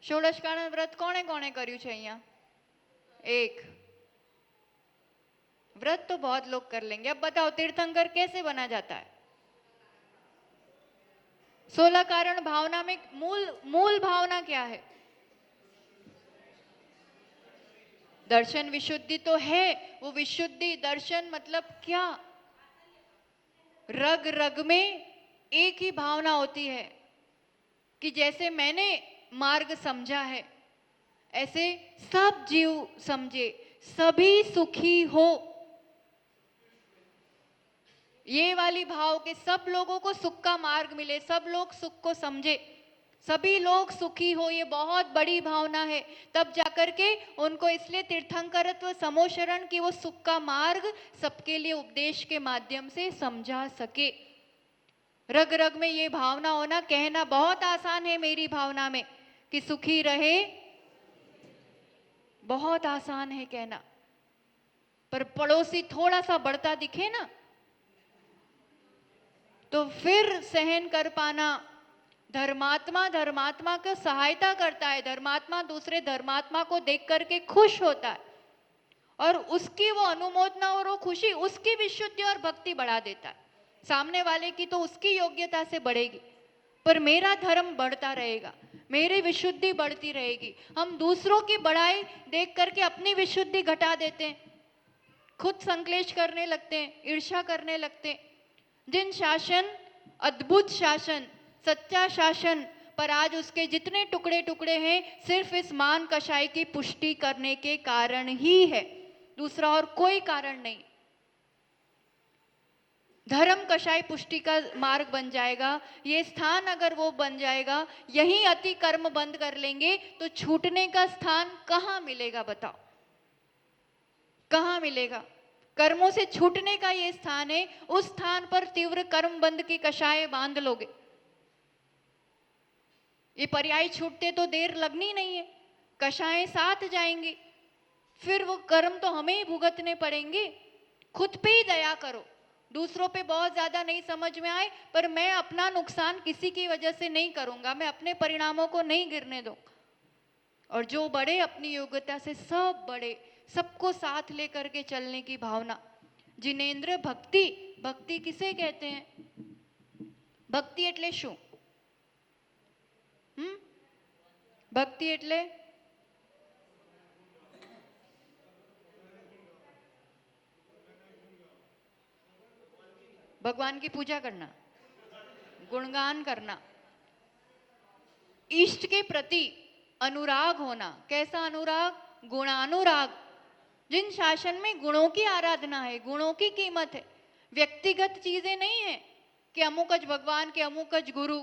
षोडशकारण व्रत कोने कोने કર્યું છે અહીંયા? एक व्रत तो बहुत लोग कर लेंगे. अब बताओ तीर्थंकर कैसे बना जाता है? 16 कारण भावना में मूल भावना क्या है? दर्शन विशुद्धि तो है. वो विशुद्धि दर्शन मतलब क्या? रग रग में एक ही भावना होती है कि जैसे मैंने मार्ग समझा है ऐसे सब जीव समझे, सभी सुखी हो. ये वाली भाव के सब लोगों को सुख का मार्ग मिले, सब लोग सुख को समझे, सभी लोग सुखी हो, ये बहुत बड़ी भावना है. तब जाकर के उनको इसलिए तीर्थंकरत्व समोशरण की वो सुख का मार्ग सबके लिए उपदेश के माध्यम से समझा सके. रग रग में ये भावना होना, कहना बहुत आसान है मेरी भावना में कि सुखी रहे, बहुत आसान है कहना, पर पड़ोसी थोड़ा सा बढ़ता दिखे ना तो फिर सहन कर पाना. धर्मात्मा को सहायता करता है, धर्मात्मा दूसरे धर्मात्मा को देख करके खुश होता है और उसकी वो अनुमोदना और वो खुशी उसकी विशुद्धि और भक्ति बढ़ा देता है. सामने वाले की तो उसकी योग्यता से बढ़ेगी, पर मेरा धर्म बढ़ता रहेगा, मेरी विशुद्धि बढ़ती रहेगी. हम दूसरों की बढ़ाई देख करके अपनी विशुद्धि घटा देते हैं, खुद संक्लेश करने लगते हैं, ईर्ष्या करने लगते हैं. जिन शासन, अद्भुत शासन, सच्चा शासन, पर आज उसके जितने टुकड़े टुकड़े हैं सिर्फ इस मान कषाय की पुष्टि करने के कारण ही है, दूसरा और कोई कारण नहीं. धर्म कषाय पुष्टि का मार्ग बन जाएगा, ये स्थान अगर वो बन जाएगा, यही अति कर्म बंद कर लेंगे तो छूटने का स्थान कहाँ मिलेगा बताओ? कहाँ मिलेगा? कर्मों से छूटने का ये स्थान है, उस स्थान पर तीव्र कर्म बंद की कषाय बांध लोगे. ये पर्याय छूटते तो देर लगनी नहीं है, कषाएं साथ जाएंगी, फिर वो कर्म तो हमें ही भुगतने पड़ेंगे. खुद पे ही दया करो. दूसरों पे बहुत ज्यादा नहीं समझ में आए, पर मैं अपना नुकसान किसी की वजह से नहीं करूंगा, मैं अपने परिणामों को नहीं गिरने दूंगा. और जो बड़े अपनी योग्यता से सब बड़े, सबको साथ लेकर के चलने की भावना. जिनेन्द्र भक्ति, भक्ति किसे कहते हैं? भक्ति એટલે શું? भक्ति એટલે भगवान की पूजा करना, गुणगान करना, इष्ट के प्रति अनुराग होना. कैसा अनुराग? गुणानुराग. जिन शासन में गुणों की आराधना है, गुणों की कीमत है, व्यक्तिगत चीजें नहीं है कि अमुकज भगवान के अमुकज गुरु.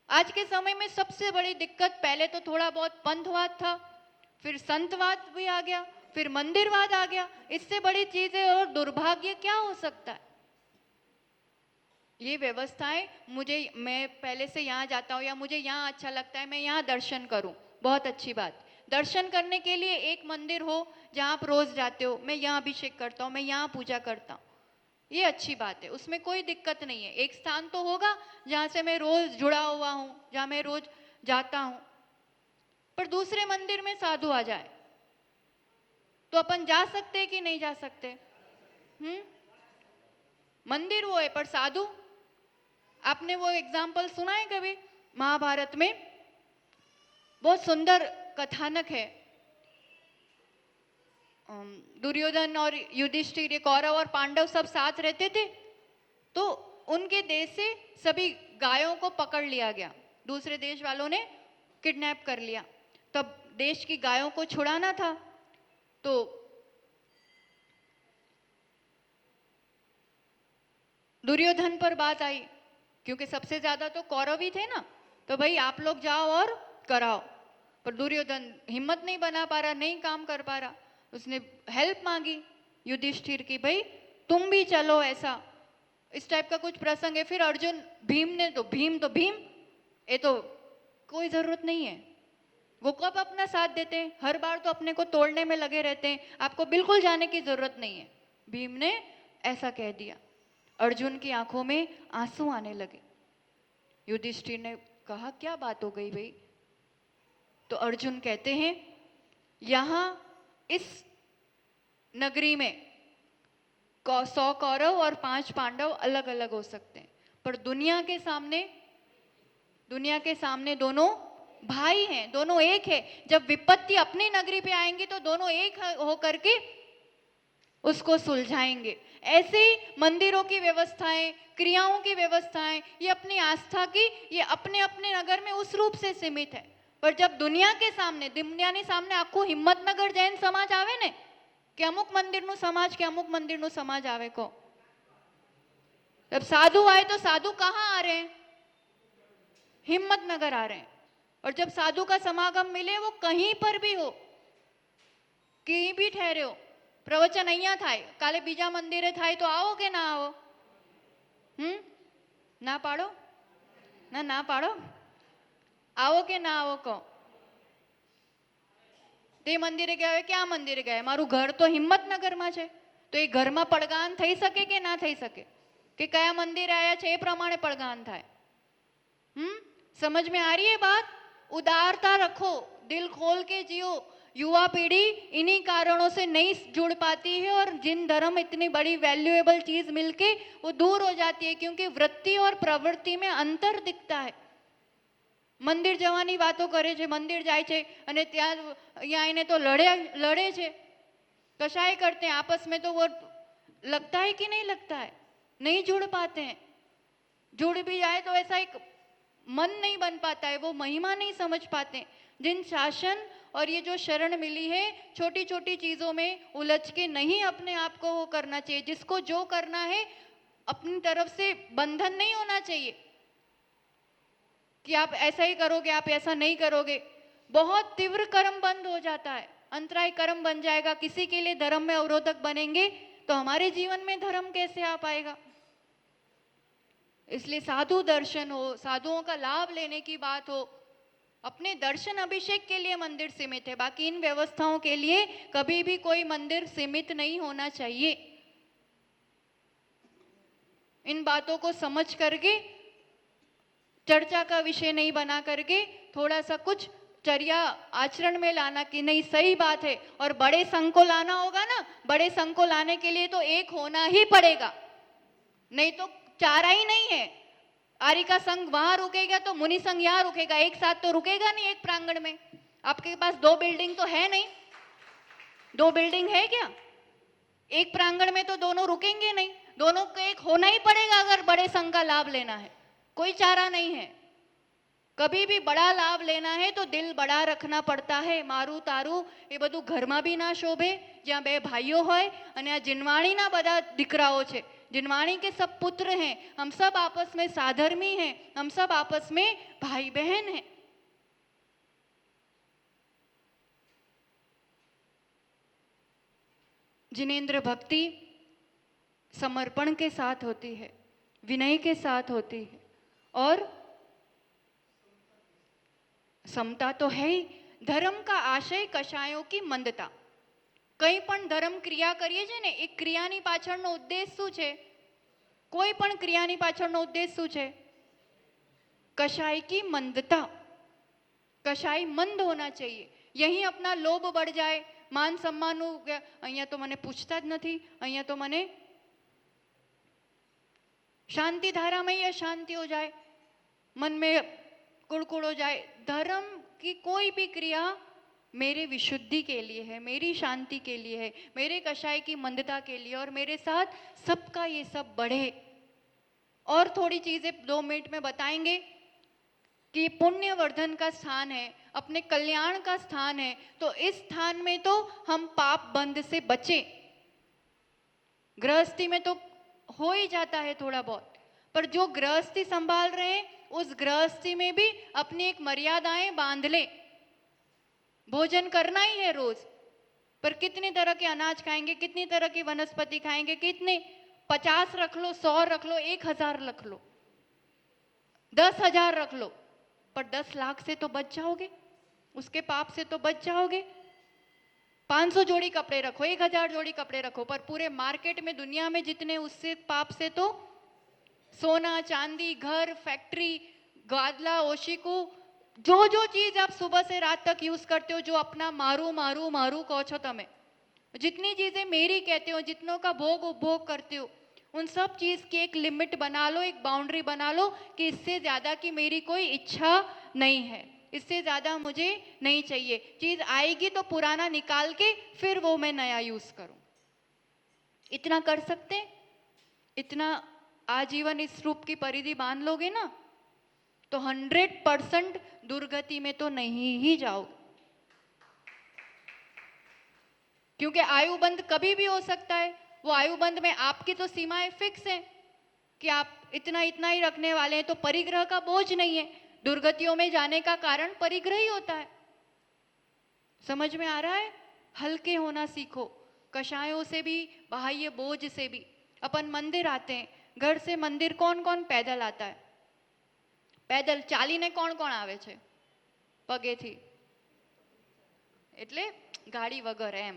आज के समय में सबसे बड़ी दिक्कत, पहले तो थोड़ा बहुत पंथवाद था, फिर संतवाद भी आ गया, फिर मंदिरवाद आ गया. इससे बड़ी चीजें और दुर्भाग्य क्या हो सकता है? ये व्यवस्थाएं, मैं पहले से यहाँ जाता हूँ या मुझे यहाँ अच्छा लगता है, मैं यहाँ दर्शन करूँ, बहुत अच्छी बात. दर्शन करने के लिए एक मंदिर हो जहाँ आप रोज जाते हो, मैं यहाँ अभिषेक करता हूँ, मैं यहाँ पूजा करता हूँ, ये अच्छी बात है, उसमें कोई दिक्कत नहीं है. एक स्थान तो होगा जहाँ से मैं रोज जुड़ा हुआ हूँ, जहाँ मैं रोज जाता हूँ. पर दूसरे मंदिर में साधु आ जाए तो अपन जा सकते हैं कि नहीं जा सकते? मंदिर वो है पर साधु. आपने वो एग्जाम्पल सुना है कभी? महाभारत में बहुत सुंदर कथानक है. दुर्योधन और युधिष्ठिर, कौरव और पांडव सब साथ रहते थे, तो उनके देश से सभी गायों को पकड़ लिया गया, दूसरे देश वालों ने किडनैप कर लिया. तब देश की गायों को छुड़ाना था, तो दुर्योधन पर बात आई, क्योंकि सबसे ज्यादा तो कौरव ही थे ना, तो भाई आप लोग जाओ और कराओ। पर दुर्योधन हिम्मत नहीं बना पा रहा, नहीं काम कर पा रहा। उसने हेल्प मांगी युधिष्ठिर की, भाई तुम भी चलो, ऐसा इस टाइप का कुछ प्रसंग है। फिर अर्जुन भीम तो भीम, ये तो कोई जरूरत नहीं है, वो कब अपना साथ देते हैं, हर बार तो अपने को तोड़ने में लगे रहते हैं, आपको बिल्कुल जाने की जरूरत नहीं है। भीम ने ऐसा कह दिया। अर्जुन की आंखों में आंसू आने लगे। युधिष्ठिर ने कहा क्या बात हो गई भाई? तो अर्जुन कहते हैं, यहां इस नगरी में 100 कौरव और 5 पांडव अलग अलग हो सकते हैं, पर दुनिया के सामने दोनों भाई हैं, दोनों एक है। जब विपत्ति अपनी नगरी पे आएंगी तो दोनों एक होकर के उसको सुलझाएंगे। ऐसे ही मंदिरों की व्यवस्थाएं, क्रियाओं की व्यवस्थाएं, ये अपनी आस्था की, ये अपने अपने नगर में उस रूप से सीमित है। पर जब दुनिया ની સામે આખું હિંમતનગર જૈન સમાજ આવે ને, કે અમુક મંદિરનું સમાજ કે અમુક મંદિરનું સમાજ આવે કો, जब साधु आए तो साधु कहाँ आ रहे हैं? हिम्मतनगर आ रहे हैं। और जब साधु का समागम मिले, वो कहीं पर भी हो, कहीं भी ठहरे हो, प्रवचन અહીંયા થાય, કાલે બીજા મંદિરે થાય, તો આવો કે ના આવો? ના પાડો? ના પાડો? આવો કે ના આવો કહો? તે મંદિરે ગયા હોય કે આ મંદિરે ગયા, મારું ઘર તો હિંમતનગરમાં છે, તો એ ઘરમાં પડગાન થઈ શકે કે ના થઈ શકે? કે કયા મંદિરે આયા છે એ પ્રમાણે પડગાન થાય? समझ में आ रही है बात? उदारता रखो, दिल खोल के जियो। युवा पीढ़ी इन्हीं कारणों से नहीं जुड़ पाती है, और जिन धर्म इतनी बड़ी वैल्यूएबल चीज मिलके वो दूर हो जाती है, क्योंकि वृत्ति और प्रवृत्ति में अंतर दिखता है। मंदिर जवानी बातों करे छे, मंदिर जाए छे अने त्यां अहींया आवीने तो लड़े छे, कशाय करते हैं आपस में, तो वो लगता है कि नहीं लगता है? नहीं जुड़ पाते हैं। जुड़ भी जाए तो ऐसा एक मन नहीं बन पाता है, वो महिमा नहीं समझ पाते। जिन शासन और ये जो शरण मिली है, छोटी छोटी चीजों में उलझ के नहीं अपने आप को वो करना चाहिए। जिसको जो करना है अपनी तरफ से बंधन नहीं होना चाहिए कि आप ऐसा ही करोगे, आप ऐसा नहीं करोगे। बहुत तीव्र कर्म बंद हो जाता है, अंतराय कर्म बन जाएगा। किसी के लिए धर्म में अवरोधक बनेंगे तो हमारे जीवन में धर्म कैसे आ पाएगा? इसलिए साधु दर्शन हो, साधुओं का लाभ लेने की बात हो, अपने दर्शन अभिषेक के लिए मंदिर सीमित है, बाकी इन व्यवस्थाओं के लिए कभी भी कोई मंदिर सीमित नहीं होना चाहिए। इन बातों को समझ करके, चर्चा का विषय नहीं बना करके, थोड़ा सा कुछ चर्या आचरण में लाना कि नहीं सही बात है। और बड़े संघ को लाना होगा ना, बड़े संघ को लाने के लिए तो एक होना ही पड़ेगा, नहीं तो चारा ही नहीं है। आर्य का संघ वहां रुकेगा तो मुनि संघ यहाँ रुकेगा, एक साथ तो रुकेगा नहीं एक प्रांगण में। आपके पास 2 बिल्डिंग तो है नहीं, 2 बिल्डिंग है क्या? एक प्रांगण में तो दोनों रुकेंगे नहीं, दोनों को एक होना ही पड़ेगा अगर बड़े संघ का लाभ लेना है। कोई चारा नहीं है। कभी भी बड़ा लाभ लेना है तो दिल बड़ा रखना पड़ता है। मारू तारू એ બધું ઘરમાં બી ના શોભે, જ્યાં 2 ભાઈઓ હોય અને આ જીનવાણીના બધા દીકરાઓ છે। जिनवाणी के सब पुत्र हैं, हम सब आपस में साधर्मी हैं, हम सब आपस में भाई बहन हैं। जिनेंद्र भक्ति समर्पण के साथ होती है, विनय के साथ होती है, और समता तो है ही। धर्म का आशय कशायों की मंदता। कई पण धर्म क्रिया करिए छे ने, एक क्रियानी पाछळनो उद्देश्य शुं छे? कोई पण क्रियानी पाछळनो उद्देश्य शुं छे? कशाय की मंदता। कशाय मंद होना चाहिए। यही अपना लोभ बढ़ जाए, मान सम्मान, अहींया तो मने पूछता ज नथी, अहींया तो मने शांति धारा में ही शांति हो जाए, मन में कुड़कुड़ हो जाए। धर्म की कोई भी क्रिया मेरे विशुद्धि के लिए है, मेरी शांति के लिए है, मेरे कषाय की मंदता के लिए, और मेरे साथ सबका ये सब बढ़े। और थोड़ी चीजें 2 मिनट में बताएंगे कि पुण्य वर्धन का स्थान है, अपने कल्याण का स्थान है, तो इस स्थान में तो हम पाप बंध से बचे। गृहस्थी में तो हो ही जाता है थोड़ा बहुत। पर जो गृहस्थी संभाल रहे हैं उस गृहस्थी में भी अपनी एक मर्यादाएं बांध ले। भोजन करना ही है रोज, पर कितने तरह के अनाज खाएंगे, कितनी तरह की वनस्पति खाएंगे, कितने 50 रख लो, 100 रख लो, 1000 रख लो, 10,000 रख लो, पर 10 लाख से तो बच जाओगे, उसके पाप से तो बच जाओगे। 500 जोड़ी कपड़े रखो, 1000 जोड़ी कपड़े रखो, पर पूरे मार्केट में दुनिया में जितने उससे पाप से तो सोना चांदी घर फैक्ट्री गादला ओशिकू जो जो चीज आप सुबह से रात तक यूज करते हो, जो अपना मारू मारू मारू कहो छो तमे, जितनी चीजें मेरी कहते हो, जितनों का भोग उपभोग करते हो, उन सब चीज की एक लिमिट बना लो, एक बाउंड्री बना लो कि इससे ज्यादा की मेरी कोई इच्छा नहीं है, इससे ज्यादा मुझे नहीं चाहिए। चीज आएगी तो पुराना निकाल के फिर वो मैं नया यूज करूं। इतना कर सकते हैं? इतना आजीवन इस रूप की परिधि बांध लोगे ना तो 100% दुर्गति में तो नहीं ही जाओगे, क्योंकि आयुबंध कभी भी हो सकता है। वो आयुबंध में आपकी तो सीमाएं फिक्स हैं कि आप इतना इतना ही रखने वाले हैं, तो परिग्रह का बोझ नहीं है। दुर्गतियों में जाने का कारण परिग्रह ही होता है। समझ में आ रहा है? हल्के होना सीखो, कषायों से भी, बाह्य बोझ से भी। अपन मंदिर आते हैं, घर से मंदिर कौन कौन पैदल आता है? पैदल ચાલીને કોણ કોણ આવે છે? પગેથી, એટલે ગાડી વગર એમ।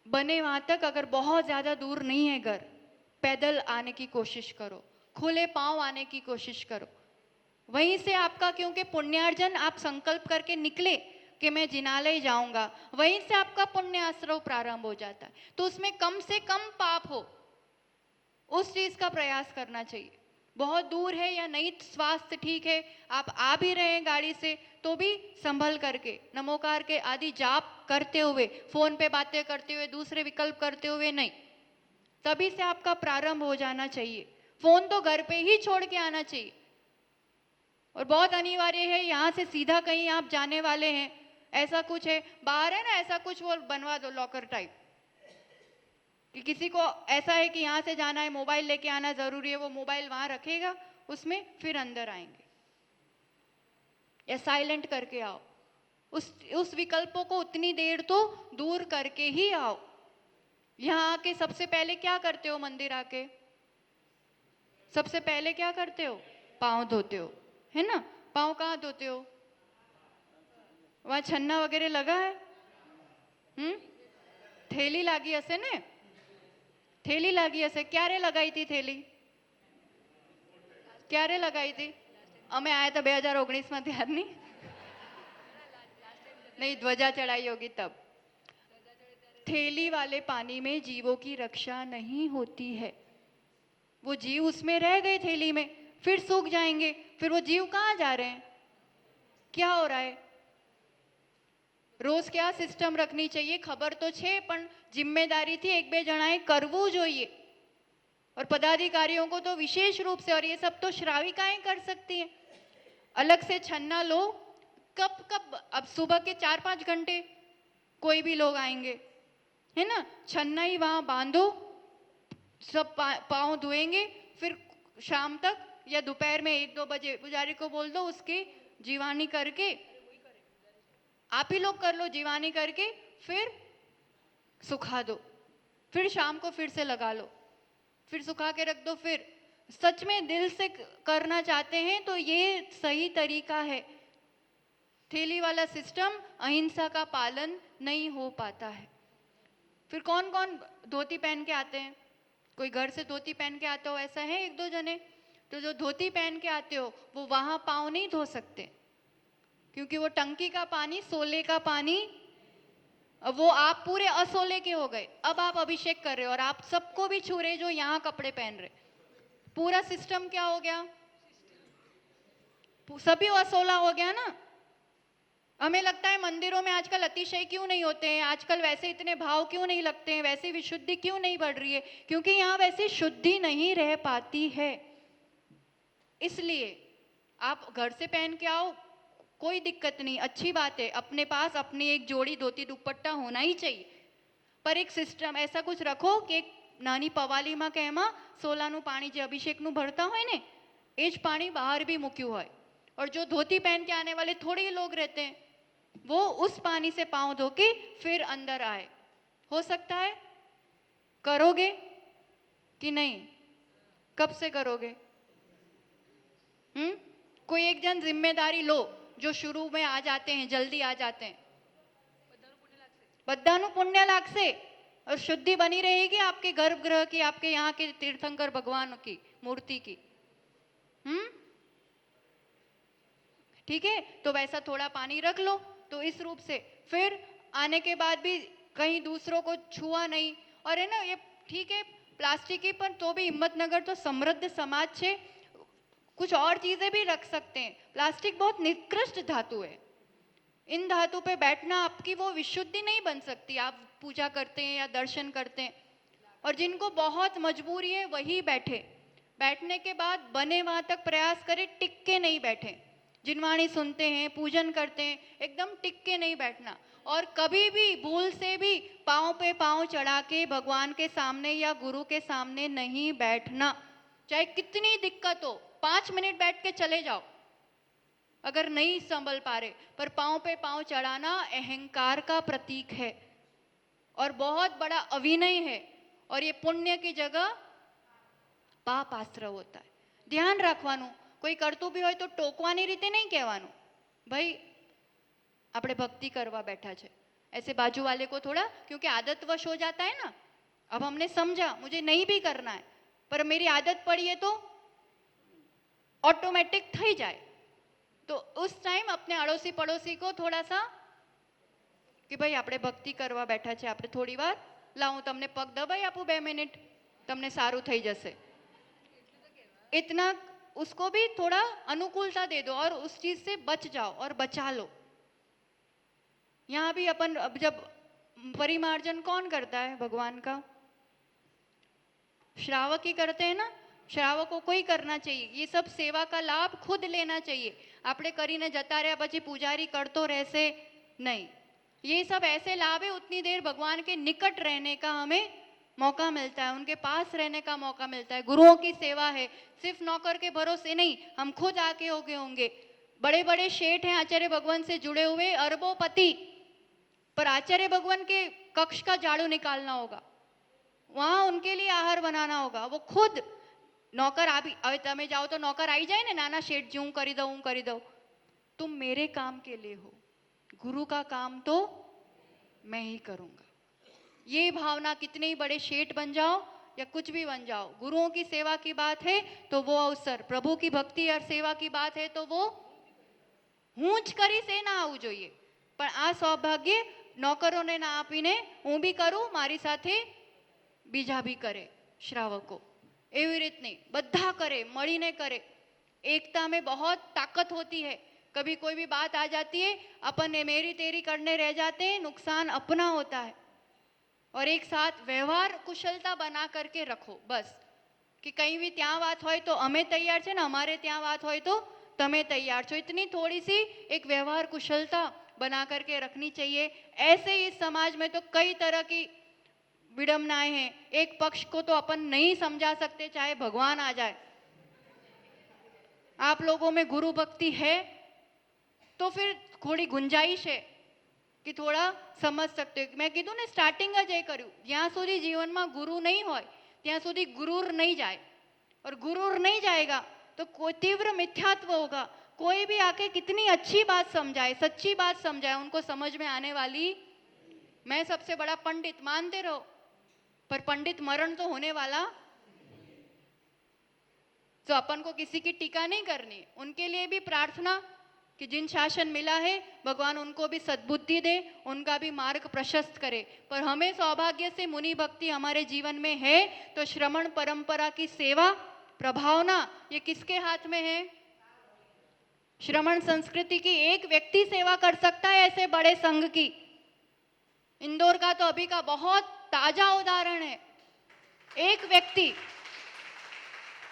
बने वहां तक अगर बहुत ज्यादा दूर नहीं है घर, पैदल आने की कोशिश करो, खुले पांव आने की कोशिश करो। वहीं से आपका, क्योंकि पुण्यार्जन आप संकल्प करके निकले कि मैं जिनालय जाऊंगा, वहीं से आपका पुण्य आश्रव प्रारंभ हो जाता है। तो उसमें कम से कम पाप हो, उस चीज का प्रयास करना चाहिए। बहुत दूर है या नहीं, स्वास्थ्य ठीक है, आप आ भी रहे हैं गाड़ी से, तो भी संभल करके नमोकार के आदि जाप करते हुए, फोन पे बातें करते हुए, दूसरे विकल्प करते हुए नहीं, तभी से आपका प्रारंभ हो जाना चाहिए। फोन तो घर पे ही छोड़ के आना चाहिए। और बहुत अनिवार्य है, यहाँ से सीधा कहीं आप जाने वाले हैं, ऐसा कुछ है बाहर है ना, ऐसा कुछ वो बनवा दो लॉकर टाइप, कि किसी को ऐसा है कि यहाँ से जाना है, मोबाइल लेके आना जरूरी है, वो मोबाइल वहां रखेगा, उसमें फिर अंदर आएंगे। या साइलेंट करके आओ। उस विकल्पों को उतनी देर तो दूर करके ही आओ। यहाँ आके सबसे पहले क्या करते हो? मंदिर आके सबसे पहले क्या करते हो? पाँव धोते हो, है ना? पाँव कहाँ धोते हो? वहां छन्ना वगैरह लगा है? थैली लागी हसे ने? थैली लागी हसे। क्यारे लगाई थी थैली? क्यारे लगाई थी? અમે आया था 2019 में, त्यार नहीं ध्वजा चढ़ाई होगी तब। थैली वाले पानी में जीवों की रक्षा नहीं होती है। वो जीव उसमें रह गए थैली में, फिर सूख जाएंगे, फिर वो जीव कहाँ जा रहे हैं? क्या हो रहा है? रोज क्या सिस्टम रखनी चाहिए? खबर तो छे, पण जिम्मेदारी थी एक बे जणाए करवू જોઈએ। और पदाधिकारियों को तो विशेष रूप से, और ये सब तो श्राविकाएं कर सकती हैं। अलग से छन्ना लो, कब कब, अब सुबह के 4-5 घंटे कोई भी लोग आएंगे, है ना? छन्ना ही वहां बांधो, सब पाँव धोएंगे, फिर शाम तक या दोपहर में 1-2 बजे पुजारी को बोल दो, उसकी जीवानी करके, आप ही लोग कर लो, जीवानी करके फिर सुखा दो, फिर शाम को फिर से लगा लो, फिर सुखा के रख दो। फिर सच में दिल से करना चाहते हैं तो ये सही तरीका है। थैली वाला सिस्टम, अहिंसा का पालन नहीं हो पाता है। फिर कौन कौन धोती पहन के आते हैं? कोई घर से धोती पहन के आता हो, ऐसा है 1-2 जने? तो जो धोती पहन के आते हो वो वहां पाँव नहीं धो सकते, क्योंकि वो टंकी का पानी, सोले का पानी, वो आप पूरे असोले के हो गए। अब आप अभिषेक कर रहे हो और आप सबको भी छू रहे जो यहाँ कपड़े पहन रहे। पूरा सिस्टम क्या हो गया? सभी असोला हो गया ना। हमें लगता है मंदिरों में आजकल अतिशय क्यों नहीं होते हैं, आजकल वैसे इतने भाव क्यों नहीं लगते हैं, वैसे विशुद्धि क्यों नहीं बढ़ रही है? क्योंकि यहाँ वैसे शुद्धि नहीं रह पाती है। इसलिए आप घर से पहन के आओ, कोई दिक्कत नहीं, अच्छी बात है। अपने पास अपनी एक जोड़ी धोती दुपट्टा होना ही चाहिए, पर एक સિસ્ટમ ऐसा कुछ रखो કે એક નાની પવાલીમાં કે એમાં સોલાનું પાણી જે અભિષેકનું ભરતા હોય ને એ જ પાણી બહાર भी મૂક્યું હોય और जो धोती पहन के आने वाले थोड़े ही लोग रहते हैं वो उस पानी से पांव धो के फिर अंदर आए। हो सकता है? करोगे कि नहीं? कब से करोगे? कोई एक जन जिम्मेदारी लो जो शुरू में आ जाते हैं, जल्दी आ जाते हैं। बधानु पुण्य लागसे और शुद्धि बनी रहेगी आपके गर्भगृह की, आपके यहाँ के तीर्थंकर भगवान की मूर्ति की। ठीक है, तो वैसा थोड़ा पानी रख लो। तो इस रूप से फिर आने के बाद भी कहीं दूसरों को छुआ नहीं। और है ना, ये ठीक है प्लास्टिक की, पर तो भी हिम्मतनगर तो समृद्ध समाज છે, कुछ और चीजें भी रख सकते हैं। प्लास्टिक बहुत निकृष्ट धातु है, इन धातु पे बैठना आपकी वो विशुद्धि नहीं बन सकती। आप पूजा करते हैं या दर्शन करते हैं, और जिनको बहुत मजबूरी है वही बैठे। बैठने के बाद बने वहां तक प्रयास करें, टिक के नहीं बैठे। जिनवाणी सुनते हैं, पूजन करते हैं, एकदम टिक के नहीं बैठना। और कभी भी भूल से भी पाँव पे पाँव चढ़ा के भगवान के सामने या गुरु के सामने नहीं बैठना, चाहे कितनी दिक्कत हो। 5 मिनट बैठ के चले जाओ अगर नहीं संभल पा रहे, पर पाँव पे पाँव चढ़ाना अहंकार का प्रतीक है और बहुत बड़ा अविनय है, और ये पुण्य की जगह पाप आश्रय होता है। ध्यान रखवानुं, कोई करतुं भी होय तो टोकवानी रीते नहीं कहेवानुं, भाई આપણે भक्ति करवा बैठा छे, ऐसे बाजू वाले को थोड़ा, क्योंकि आदतवश हो जाता है ना। अब हमने समझा मुझे नहीं भी करना है, पर मेरी आदत पड़ी है तो ऑटोमेटिक थई जाए। तो उस टाइम अपने अड़ोसी पड़ोसी को थोड़ा सा कि भाई આપણે ભક્તિ કરવા બેઠા છે, આપણે થોડી વાર લાવું તમને પગ દબાઈ આપું 2 મિનિટ, તમને સારું થઈ जैसे इतना उसको भी थोड़ा अनुकूलता दे दो और उस चीज से बच जाओ और बचा लो। यहाँ भी अपन अब जब परिमार्जन कौन करता है? भगवान का श्रावक ही करते हैं ना। श्रावक को कोई करना चाहिए, ये सब सेवा का लाभ खुद लेना चाहिए। आपने करीने जता रह्या पछी पुजारी करतो रहसे नहीं। ये सब ऐसे लाभ है, उतनी देर भगवान के निकट रहने का हमें मौका मिलता है, उनके पास रहने का मौका मिलता है। गुरुओं की सेवा है, सिर्फ नौकर के भरोसे नहीं, हम खुद आके होगे होंगे। बड़े बड़े शेठ हैं आचार्य भगवान से जुड़े हुए, अरबोपति, पर आचार्य भगवान के कक्ष का झाड़ू निकालना होगा, वहां उनके लिए आहार बनाना होगा। वो खुद नौकर अभी तमे जाओ तो नौकर आई जाए ना, नाना शेठ जी हूं करी दऊं। तुम मेरे काम के लिए हो, गुरु का काम तो मैं ही करूंगा। ये भावना, कितने ही बड़े शेठ बन जाओ या कुछ भी बन जाओ, गुरुओं की सेवा की बात है तो वो अवसर, प्रभु की भक्ति और सेवा की बात है तो वो हूंच करी से ना आवવું જોઈએ। પણ આ સૌભાગ્ય નોકરોને ના આપીને હું બી કરું, મારી સાથે બીજા भी करे श्रावको। एवी रीत नहीं, बधा करे, मळीने करे। एकता में बहुत ताकत होती है। कभी कोई भी बात आ जाती है, अपन मेरी तेरी करने रह जाते हैं, नुकसान अपना होता है। और एक साथ व्यवहार कुशलता बना करके रखो बस, कि कहीं भी ત્યાં વાત હોય तो અમે તૈયાર છે ને, અમારે ત્યાં વાત હોય तो તમે તૈયાર છો। इतनी थोड़ी सी एक व्यवहार कुशलता बना करके रखनी चाहिए। ऐसे ही इस समाज में तो कई तरह की विडंबनाएं हैं। एक पक्ष को तो अपन नहीं समझा सकते, चाहे भगवान आ जाए। आप लोगों में गुरु भक्ति है तो फिर थोड़ी गुंजाइश है कि थोड़ा समझ सकते हो। मैं कीधुं ने स्टार्टिंग ज ए कर्युं, ज्यां सुधी जीवन में गुरु नहीं होय ત્યાં સુધી गुरूर नहीं जाए, और गुरूर नहीं जाएगा तो कोई तीव्र मिथ्यात्व होगा। कोई भी आके कितनी अच्छी बात समझाए, सच्ची बात समझाए, उनको समझ में आने वाली, मैं सबसे बड़ा पंडित मानते रहो, पर पंडित मरण तो होने वाला। तो अपन को किसी की टीका नहीं करनी, उनके लिए भी प्रार्थना कि जिन शासन मिला है भगवान उनको भी सद्बुद्धि दे, उनका भी मार्ग प्रशस्त करे। पर हमें सौभाग्य से मुनि भक्ति हमारे जीवन में है तो श्रमण परंपरा की सेवा प्रभावना ये किसके हाथ में है? श्रमण संस्कृति की एक व्यक्ति सेवा कर सकता है ऐसे बड़े संघ की। इंदौर का तो अभी का बहुत ताजा उदाहरण है। एक व्यक्ति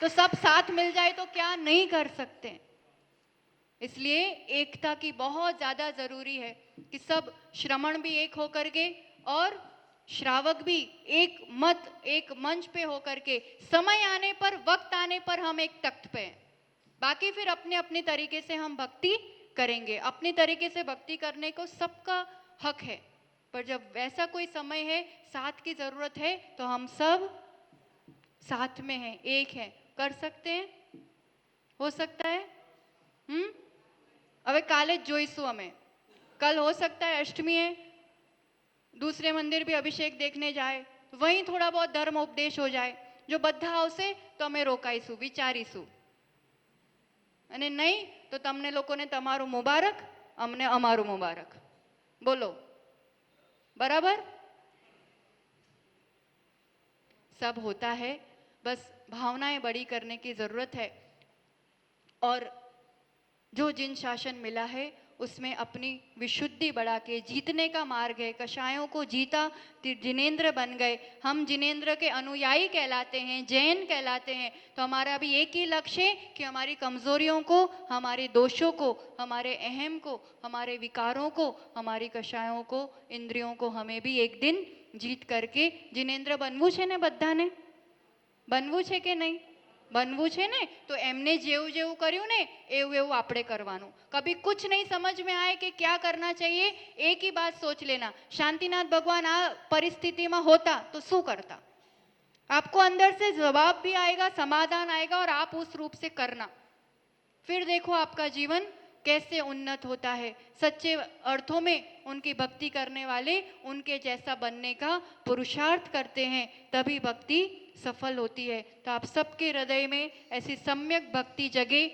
तो सब साथ मिल जाए तो क्या नहीं कर सकते। इसलिए एकता की बहुत ज्यादा जरूरी है कि सब श्रमण भी एक होकर के और श्रावक भी एक मत, एक मंच पे होकर के समय आने पर, वक्त आने पर हम एक तख्त पे हैं। बाकी फिर अपने अपने तरीके से हम भक्ति करेंगे। अपनी तरीके से भक्ति करने को सबका हक है, पर जब वैसा कोई समय है, साथ की जरूरत है, तो हम सब साथ में हैं, एक हैं, कर सकते हैं, हो सकता है। હવે કાલે જ જોઈશું અમે, कल हो सकता है अष्टमी है, दूसरे मंदिर भी अभिषेक देखने जाए, वहीं थोड़ा बहुत धर्म उपदेश हो जाए, जो बधा आवशे तो अमे रोकाईशु, विचारीशु, અને નહીં તો તમને લોકોને તમારું મુબારક, અમને અમારું મુબારક। બોલો बराबर? सब होता है, बस भावनाएं बड़ी करने की जरूरत है। और जो जिन शासन मिला है उसमें अपनी विशुद्धि बढ़ा के जीतने का मार्ग है। कषायों को जीता, जिनेंद्र बन गए। हम जिनेंद्र के अनुयायी कहलाते हैं, जैन कहलाते हैं। तो हमारा भी एक ही लक्ष्य है कि हमारी कमजोरियों को, हमारे दोषों को, हमारे अहम को, हमारे विकारों को, हमारी कषायों को, इंद्रियों को हमें भी एक दिन जीत करके जिनेंद्र बनવું છે ને બધાને? बनવું છે કે નહીં? बनવું છે ને? तो એમને જેવું જેવું કર્યું ને એવું એવું આપણે કરવાનું। कभी कुछ नहीं समझ में आए कि क्या करना चाहिए, एक ही बात सोच लेना, शांतिनाथ भगवान आ परिस्थिति में होता तो शू करता? आपको अंदर से जवाब भी आएगा, समाधान आएगा, और आप उस रूप से करना। फिर देखो आपका जीवन कैसे उन्नत होता है। सच्चे अर्थों में उनकी भक्ति करने वाले उनके जैसा बनने का पुरुषार्थ करते हैं, तभी भक्ति सफल होती है। तो आप सबके हृदय में ऐसी सम्यक भक्ति जगे,